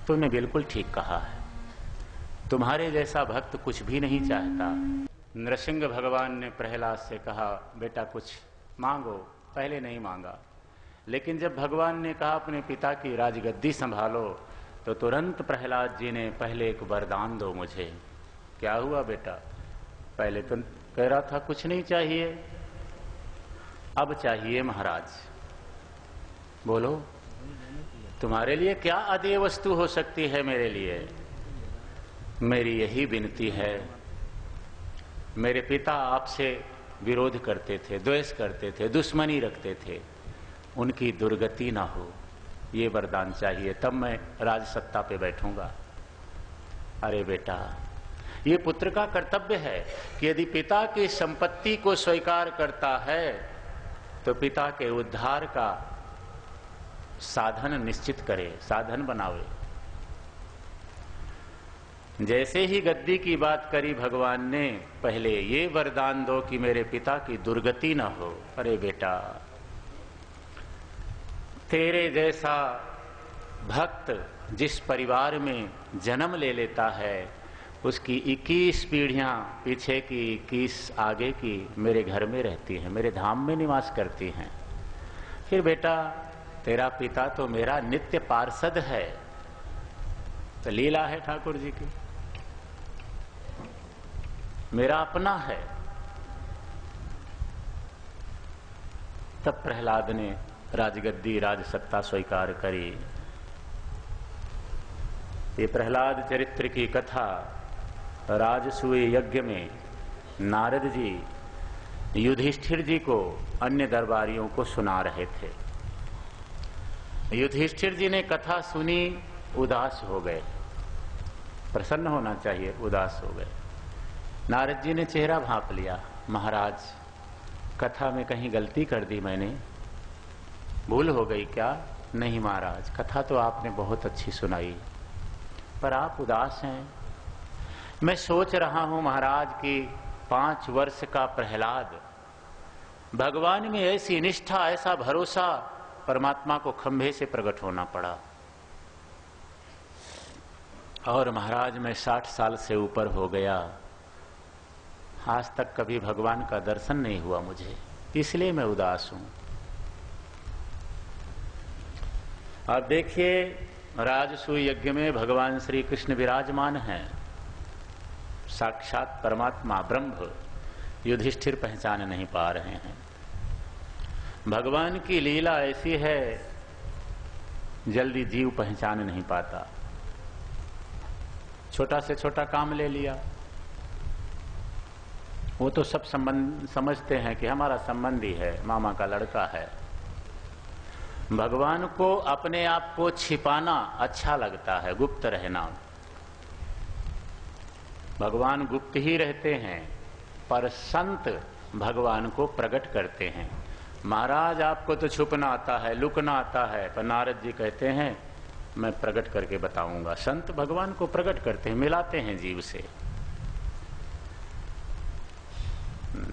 तुमने बिल्कुल ठीक कहा है, तुम्हारे जैसा भक्त कुछ भी नहीं चाहता। नृसिंह भगवान ने प्रहलाद से कहा, बेटा कुछ मांगो। पहले नहीं मांगा, लेकिन जब भगवान ने कहा अपने पिता की राजगद्दी संभालो तो तुरंत प्रहलाद जी ने पहले एक वरदान दो मुझे। क्या हुआ बेटा? पहले तो कह रहा था कुछ नहीं चाहिए, अब चाहिए महाराज। बोलो, तुम्हारे लिए क्या अदेय वस्तु हो सकती है मेरे लिए? मेरी यही विनती है, मेरे पिता आपसे विरोध करते थे, द्वेष करते थे, दुश्मनी रखते थे, उनकी दुर्गति ना हो, ये वरदान चाहिए, तब मैं राजसत्ता पे बैठूंगा। अरे बेटा, ये पुत्र का कर्तव्य है कि यदि पिता की संपत्ति को स्वीकार करता है तो पिता के उद्धार का साधन निश्चित करे, साधन बनावे। जैसे ही गद्दी की बात करी भगवान ने, पहले ये वरदान दो कि मेरे पिता की दुर्गति ना हो। अरे बेटा, तेरे जैसा भक्त जिस परिवार में जन्म ले लेता है उसकी 21 पीढ़ियां पीछे की, 21 आगे की मेरे घर में रहती हैं, मेरे धाम में निवास करती हैं। फिर बेटा, तेरा पिता तो मेरा नित्य पार्षद है। तो लीला है ठाकुर जी की, मेरा अपना है। तब प्रहलाद ने राजगद्दी, राजसत्ता स्वीकार करी। ये प्रहलाद चरित्र की कथा राजसूय यज्ञ में नारद जी युधिष्ठिर जी को, अन्य दरबारियों को सुना रहे थे। युधिष्ठिर जी ने कथा सुनी, उदास हो गए। प्रसन्न होना चाहिए, उदास हो गए। नारद जी ने चेहरा भांप लिया, महाराज कथा में कहीं गलती कर दी मैंने, भूल हो गई क्या? नहीं महाराज, कथा तो आपने बहुत अच्छी सुनाई, पर आप उदास हैं। मैं सोच रहा हूं महाराज कि 5 वर्ष का प्रहलाद भगवान में ऐसी निष्ठा, ऐसा भरोसा, परमात्मा को खंभे से प्रकट होना पड़ा। और महाराज मैं 60 साल से ऊपर हो गया, आज तक कभी भगवान का दर्शन नहीं हुआ मुझे, इसलिए मैं उदास हूं। अब देखिए, राजसूय यज्ञ में भगवान श्री कृष्ण विराजमान हैं, साक्षात परमात्मा ब्रह्म। युधिष्ठिर पहचान नहीं पा रहे हैं। भगवान की लीला ऐसी है, जल्दी जीव पहचान नहीं पाता। छोटा से छोटा काम ले लिया, वो तो सब संबंध समझते हैं कि हमारा संबंधी है, मामा का लड़का है। भगवान को अपने आप को छिपाना अच्छा लगता है, गुप्त रहना। भगवान गुप्त ही रहते हैं, पर संत भगवान को प्रकट करते हैं। महाराज आपको तो छुपना आता है, लुकना आता है, पर नारद जी कहते हैं मैं प्रकट करके बताऊंगा। संत भगवान को प्रकट करते हैं, मिलाते हैं जीव से।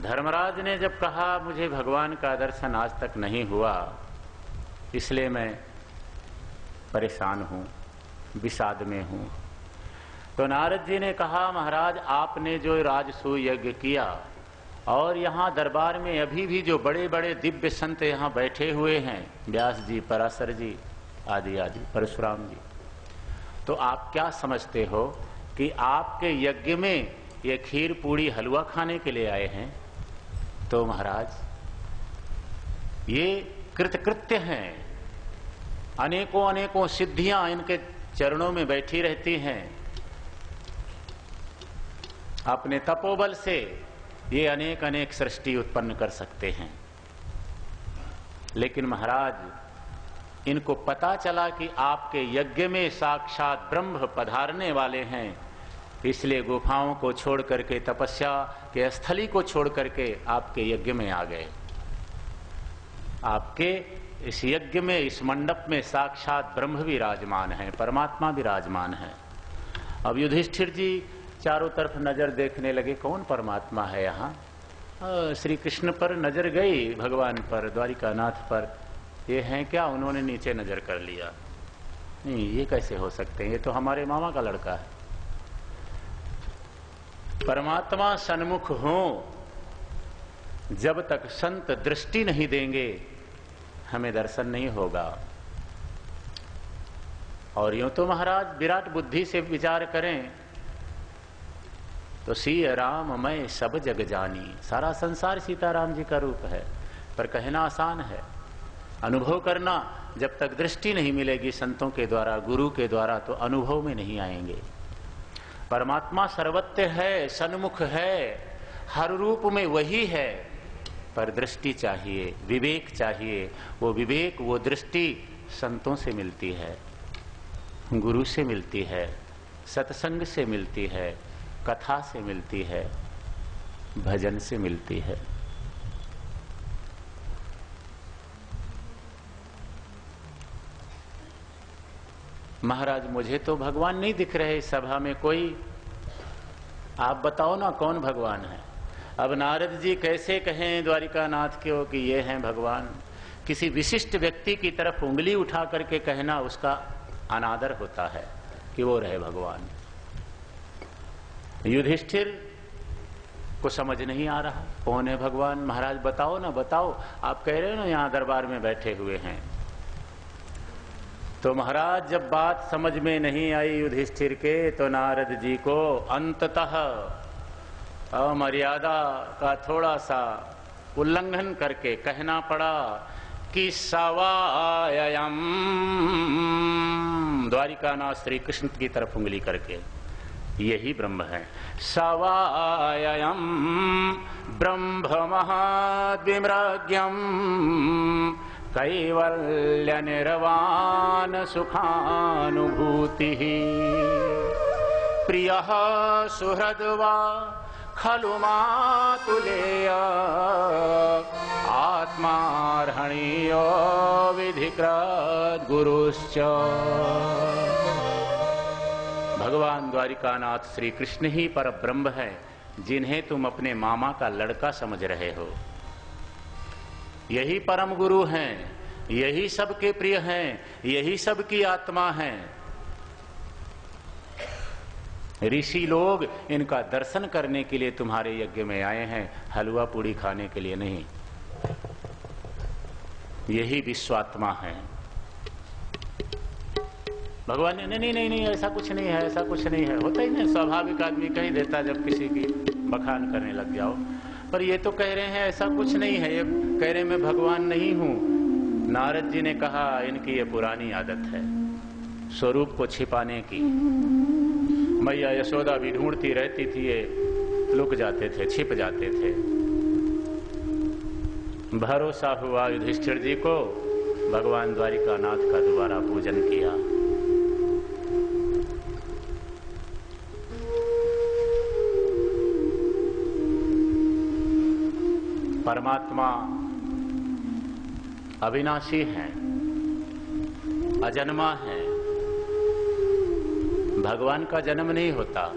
धर्मराज ने जब कहा मुझे भगवान का दर्शन आज तक नहीं हुआ, इसलिए मैं परेशान हूं, विषाद में हूं, तो नारद जी ने कहा महाराज आपने जो राजसूय यज्ञ किया और यहाँ दरबार में अभी भी जो बड़े बड़े दिव्य संत यहाँ बैठे हुए हैं, व्यास जी, पराशर जी आदि आदि, परशुराम जी, तो आप क्या समझते हो कि आपके यज्ञ में ये खीर पूड़ी हलवा खाने के लिए आए हैं? तो महाराज ये कृतकृत्य हैं, अनेकों अनेकों सिद्धियां इनके चरणों में बैठी रहती हैं। अपने तपोबल से ये अनेक अनेक सृष्टि उत्पन्न कर सकते हैं। लेकिन महाराज इनको पता चला कि आपके यज्ञ में साक्षात ब्रह्म पधारने वाले हैं, इसलिए गुफाओं को छोड़ करके, तपस्या के स्थली को छोड़ करके आपके यज्ञ में आ गए। आपके इस यज्ञ में, इस मंडप में साक्षात ब्रह्म विराजमान है, परमात्मा विराजमान है। अब युधिष्ठिर जी चारों तरफ नजर देखने लगे, कौन परमात्मा है यहाँ? श्री कृष्ण पर नजर गई, भगवान पर, द्वारिकानाथ पर। ये हैं क्या? उन्होंने नीचे नजर कर लिया। नहीं, ये कैसे हो सकते हैं? ये तो हमारे मामा का लड़का है। परमात्मा सन्मुख हो, जब तक संत दृष्टि नहीं देंगे हमें दर्शन नहीं होगा। और यूं तो महाराज विराट बुद्धि से विचार करें तो सिय राम मैं सब जग जानी, सारा संसार सीताराम जी का रूप है। पर कहना आसान है, अनुभव करना जब तक दृष्टि नहीं मिलेगी संतों के द्वारा, गुरु के द्वारा, तो अनुभव में नहीं आएंगे। परमात्मा सर्वत्र है, सन्मुख है, हर रूप में वही है, पर दृष्टि चाहिए, विवेक चाहिए। वो विवेक, वो दृष्टि संतों से मिलती है, गुरु से मिलती है, सत्संग से मिलती है, कथा से मिलती है, भजन से मिलती है। महाराज मुझे तो भगवान नहीं दिख रहे सभा में कोई, आप बताओ ना कौन भगवान है? अब नारद जी कैसे कहें द्वारिकानाथ को कि ये हैं भगवान? किसी विशिष्ट व्यक्ति की तरफ उंगली उठा करके कहना उसका अनादर होता है कि वो रहे भगवान। युधिष्ठिर को समझ नहीं आ रहा कौन है भगवान। महाराज बताओ ना, बताओ। आप कह रहे हो ना यहां दरबार में बैठे हुए हैं। तो महाराज जब बात समझ में नहीं आई युधिष्ठिर के, तो नारद जी को अंततः अमर्यादा का थोड़ा सा उल्लंघन करके कहना पड़ा कि सवायम, द्वारिकानाथ श्री कृष्ण की तरफ उंगली करके, यही ब्रह्म है। सवायम ब्रह्म महद्विमृग्यम कैवल्य निर्वाण सुखानुभूति प्रियः सुहृद्वा खलु मातुलेय आत्मार्हणीय विधिकृत गुरुश्च। भगवान द्वारिकानाथ श्री कृष्ण ही पर ब्रह्म है, जिन्हें तुम अपने मामा का लड़का समझ रहे हो। यही परम गुरु हैं, यही सबके प्रिय हैं, यही सबकी आत्मा हैं। ऋषि लोग इनका दर्शन करने के लिए तुम्हारे यज्ञ में आए हैं, हलवा पूड़ी खाने के लिए नहीं। यही विश्वात्मा है। भगवान ने नहीं नहीं नहीं ऐसा कुछ नहीं है, ऐसा कुछ नहीं है। होता ही नहीं, स्वाभाविक आदमी कह देता जब किसी की बखान करने लग जाओ। पर ये तो कह रहे हैं ऐसा कुछ नहीं है, ये कह रहे मैं भगवान नहीं हूं। नारद जी ने कहा इनकी ये पुरानी आदत है स्वरूप को छिपाने की। मैया यशोदा भी ढूंढती रहती थी, ये लुक जाते थे, छिप जाते थे। भरोसा हुआ युधिष्ठिर जी को, भगवान द्वारिकानाथ का दोबारा पूजन किया। परमात्मा अविनाशी है, अजन्मा है। भगवान का जन्म नहीं होता,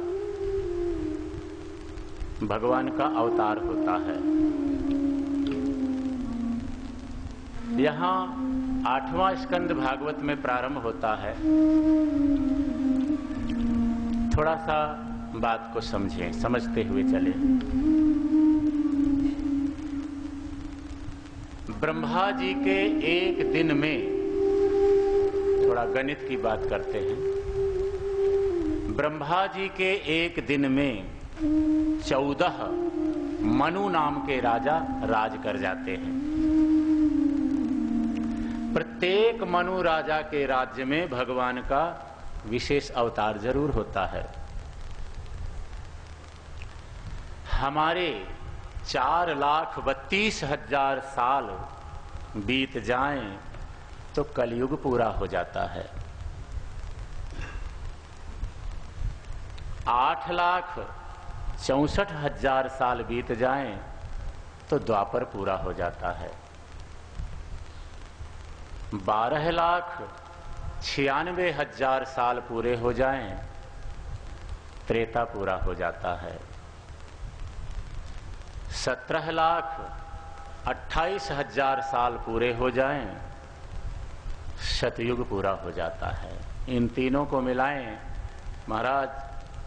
भगवान का अवतार होता है। यहां 8वां स्कंद भागवत में प्रारंभ होता है। थोड़ा सा बात को समझें, समझते हुए चले। ब्रह्मा जी के एक दिन में, थोड़ा गणित की बात करते हैं। ब्रह्मा जी के एक दिन में 14 मनु नाम के राजा राज कर जाते हैं। प्रत्येक मनु राजा के राज्य में भगवान का विशेष अवतार जरूर होता है। हमारे 4,32,000 साल बीत जाएं तो कलयुग पूरा हो जाता है। 8,64,000 साल बीत जाएं तो द्वापर पूरा हो जाता है। 12,96,000 साल पूरे हो जाएं त्रेता पूरा हो जाता है। 17,28,000 साल पूरे हो जाएं सतयुग पूरा हो जाता है। इन तीनों को मिलाएं। महाराज,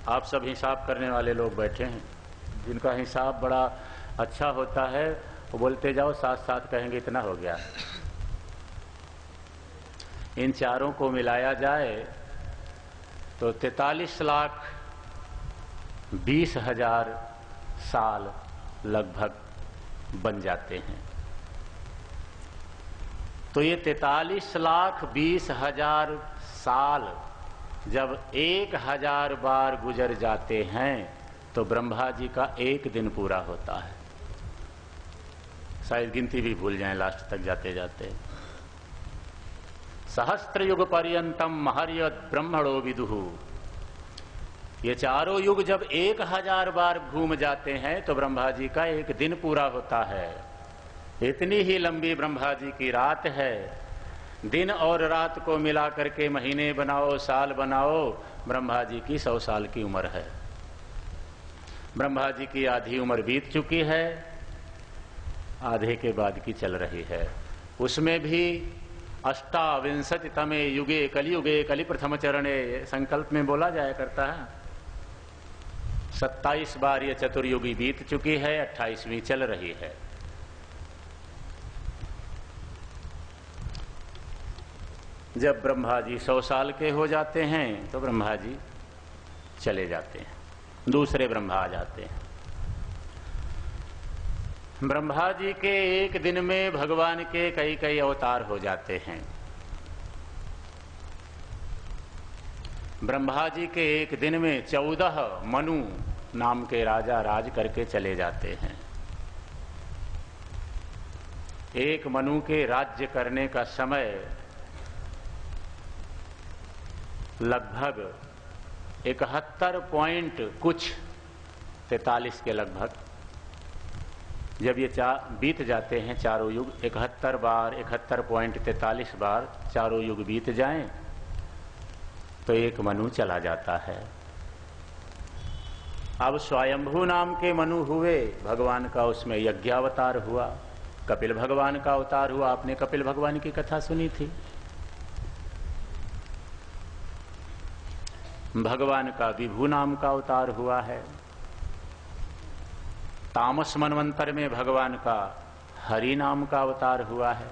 आप सब हिसाब करने वाले लोग बैठे हैं, जिनका हिसाब बड़ा अच्छा होता है वो बोलते जाओ, साथ साथ कहेंगे इतना हो गया। इन चारों को मिलाया जाए तो 43,20,000 साल लगभग बन जाते हैं। तो ये 43,20,000 साल जब 1,000 बार गुजर जाते हैं तो ब्रह्मा जी का एक दिन पूरा होता है। शायद गिनती भी भूल जाएं लास्ट तक जाते जाते। सहस्त्र युग पर्यंतम महर्यत ब्रह्मणो विदुहु। ये चारों युग जब 1,000 बार घूम जाते हैं तो ब्रह्मा जी का एक दिन पूरा होता है। इतनी ही लंबी ब्रह्मा जी की रात है। दिन और रात को मिला करके महीने बनाओ, साल बनाओ, ब्रह्मा जी की 100 साल की उम्र है। ब्रह्मा जी की आधी उम्र बीत चुकी है, आधे के बाद की चल रही है। उसमें भी 28तमे युगे कलियुगे कलि प्रथम चरणे संकल्प में बोला जाया करता है। 27 बार ये चतुर्युगी बीत चुकी है, 28वीं चल रही है। जब ब्रह्मा जी 100 साल के हो जाते हैं तो ब्रह्मा जी चले जाते हैं, दूसरे ब्रह्मा आ जाते हैं। ब्रह्मा जी के एक दिन में भगवान के कई कई अवतार हो जाते हैं। ब्रह्मा जी के एक दिन में 14 मनु नाम के राजा राज करके चले जाते हैं। एक मनु के राज्य करने का समय लगभग 41.43 के लगभग। जब ये बीत जाते हैं चारों युग, 71 बार 71.43 बार चारों युग बीत जाएं तो एक मनु चला जाता है। अब स्वयंभू नाम के मनु हुए, भगवान का उसमें यज्ञावतार हुआ, कपिल भगवान का अवतार हुआ। आपने कपिल भगवान की कथा सुनी थी। भगवान का विभु नाम का अवतार हुआ है। तामस मनवंतर में भगवान का हरि नाम का अवतार हुआ है।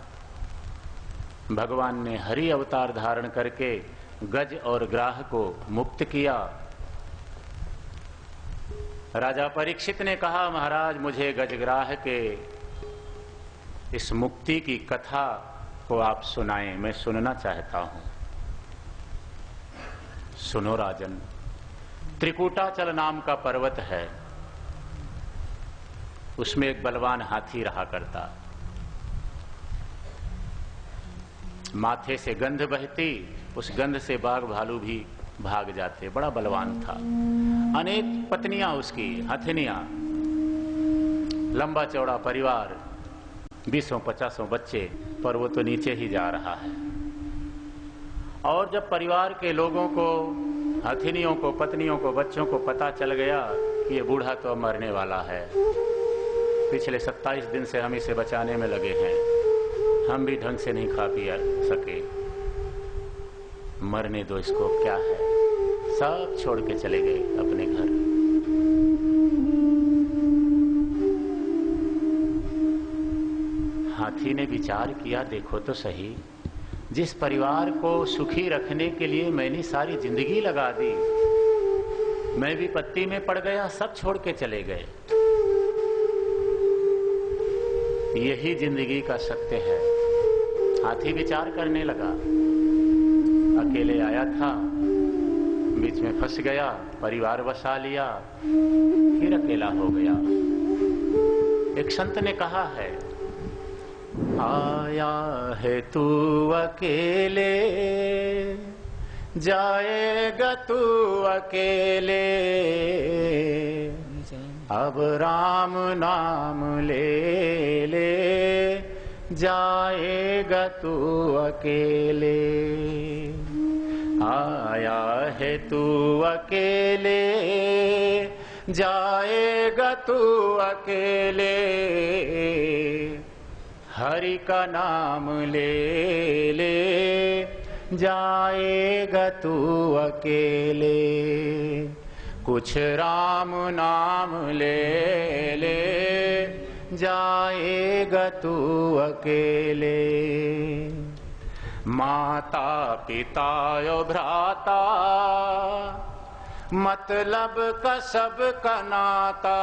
भगवान ने हरि अवतार धारण करके गज और ग्राह को मुक्त किया। राजा परीक्षित ने कहा, महाराज मुझे गजग्राह के इस मुक्ति की कथा को आप सुनाएं, मैं सुनना चाहता हूं। सुनो राजन, त्रिकूटाचल नाम का पर्वत है, उसमें एक बलवान हाथी रहा करता। माथे से गंध बहती, उस गंध से बाघ भालू भी भाग जाते। बड़ा बलवान था। अनेक पत्नियां उसकी, हथिनियां, लंबा चौड़ा परिवार, 20-50 बच्चे, पर वो तो नीचे ही जा रहा है। और जब परिवार के लोगों को, हथिनियों को, पत्नियों को, बच्चों को पता चल गया कि ये बूढ़ा तो अब मरने वाला है, पिछले 27 दिन से हम इसे बचाने में लगे हैं, हम भी ढंग से नहीं खा पी सके, मरने दो इसको, क्या है। सब छोड़ के चले गए अपने घर। हाथी ने विचार किया, देखो तो सही, जिस परिवार को सुखी रखने के लिए मैंने सारी जिंदगी लगा दी, मैं विपत्ति में पड़ गया, सब छोड़ के चले गए। यही जिंदगी का सत्य है। हाथी विचार करने लगा। अकेले आया था, बीच में फंस गया, परिवार बसा लिया, फिर अकेला हो गया। एक संत ने कहा है, आया है तू अकेले, जाएगा तू अकेले, अब राम नाम ले ले, जाएगा तू अकेले। आया है तू अकेले, जाएगा तू अकेले, हरि का नाम ले ले, जाएगा तू अकेले। कुछ राम नाम ले ले, जाएगा तू अकेले। माता पिता यो भ्राता, मतलब का सब का नाता,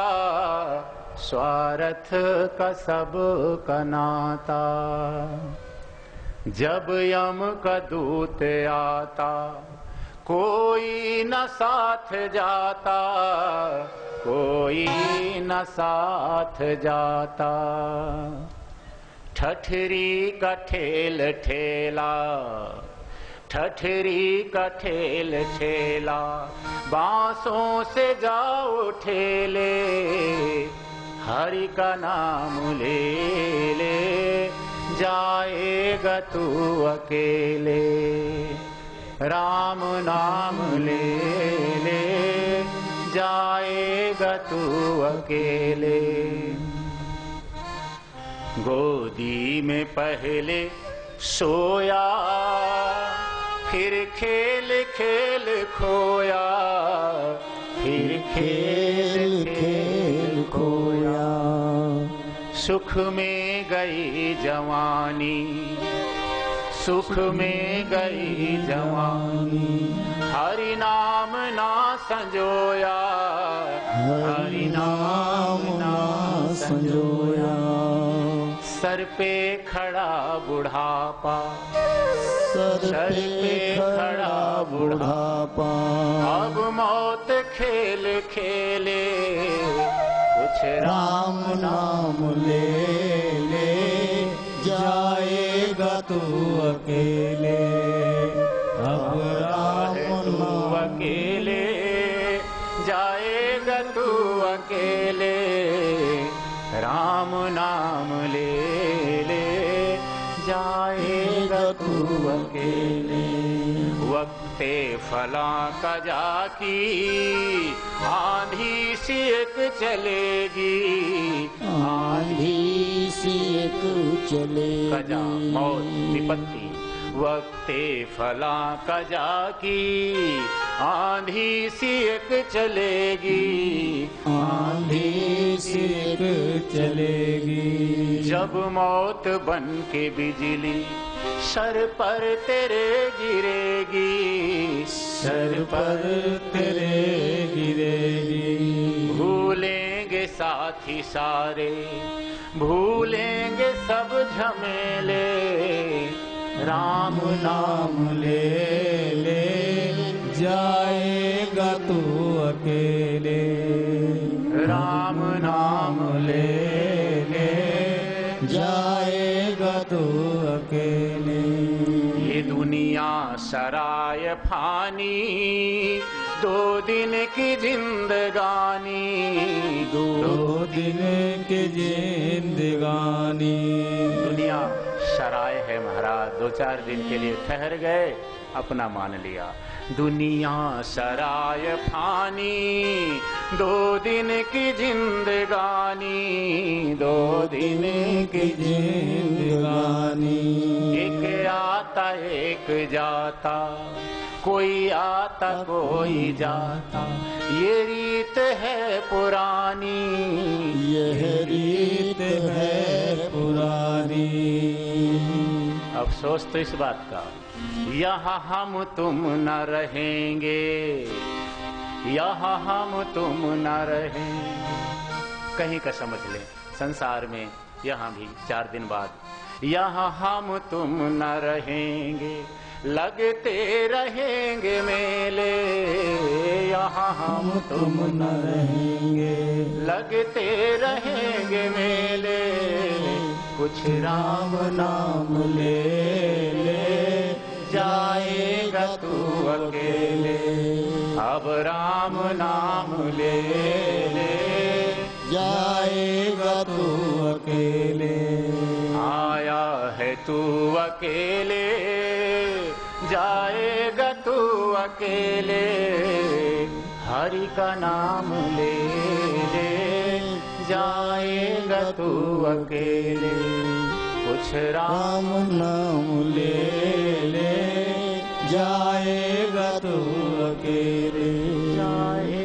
स्वार्थ का सब का नाता। जब यम का दूत आता, कोई न साथ जाता, कोई न साथ जाता। ठठरी का ठेल ठेला, ठठरी का ठेल ठेला, बांसों से जाओ ठेले, हरि का नाम ले ले, जाएगा तू अकेले। राम नाम ले ले, जाएगा तू अकेले। गोदी में पहले सोया, फिर खेल खेल खोया, फिर खेल खेल खोया। सुख में गई जवानी, सुख में गई जवानी, हरि नाम ना संजोया, हरि नाम ना संजोया। सर पे खड़ा बुढ़ापा, सर पे खड़ा बुढ़ापा, अब मौत खेल खेले, कुछ राम नाम ले ले, जाएगा तू अकेले। अब राम तू अकेले, जाएगा तू अकेले, राम नाम ले ले, जाएगा तू अकेले। वक्ते फला का जाकी, आंधी सी एक चलेगी, आंधी सी एक चलेगी। कजा मौत विपत्ति, वक्ते फला का जाकी, आंधी सी एक चलेगी, आंधी सी एक चलेगी। जब मौत बन के बिजली सर पर तेरे गिरेगी, सर पर तेरे गिरेगी। भूलेंगे साथी सारे, भूलेंगे सब झमेले, राम नाम ले ले, जाएगा तू अकेले। राम नाम ले ले, जाएगा तू अकेले। ये दुनिया सराय फानी, 2 दिन की जिंदगानी, 2 दिन की जिंदगानी। दुनिया सराय है महाराज, 2-4 दिन के लिए ठहर गए, अपना मान लिया। दुनिया सराय फानी, 2 दिन की जिंदगानी, 2 दिन की जिंदगानी। एक आता एक जाता, कोई आता कोई जाता, ये रीत है पुरानी, यह रीत है पुरानी। अफसोस तो इस बात का, यहाँ हम तुम न रहेंगे, यहाँ हम तुम न रहेंगे। कहीं का समझ लें, संसार में यहाँ भी 4 दिन बाद यहाँ हम तुम न रहेंगे, लगते रहेंगे मेले, यहाँ हम तुम न रहेंगे, लगते रहेंगे मेले। कुछ राम नाम ले ले, जाएगा तू अकेले, अब राम नाम ले ले, जाएगा तू अकेले। आया है तू अकेले, जाएगा तू अकेले, हरि का नाम ले ले, जाएगा तू अकेले। कुछ राम नाम ले ले, जाएगा तू अकेले।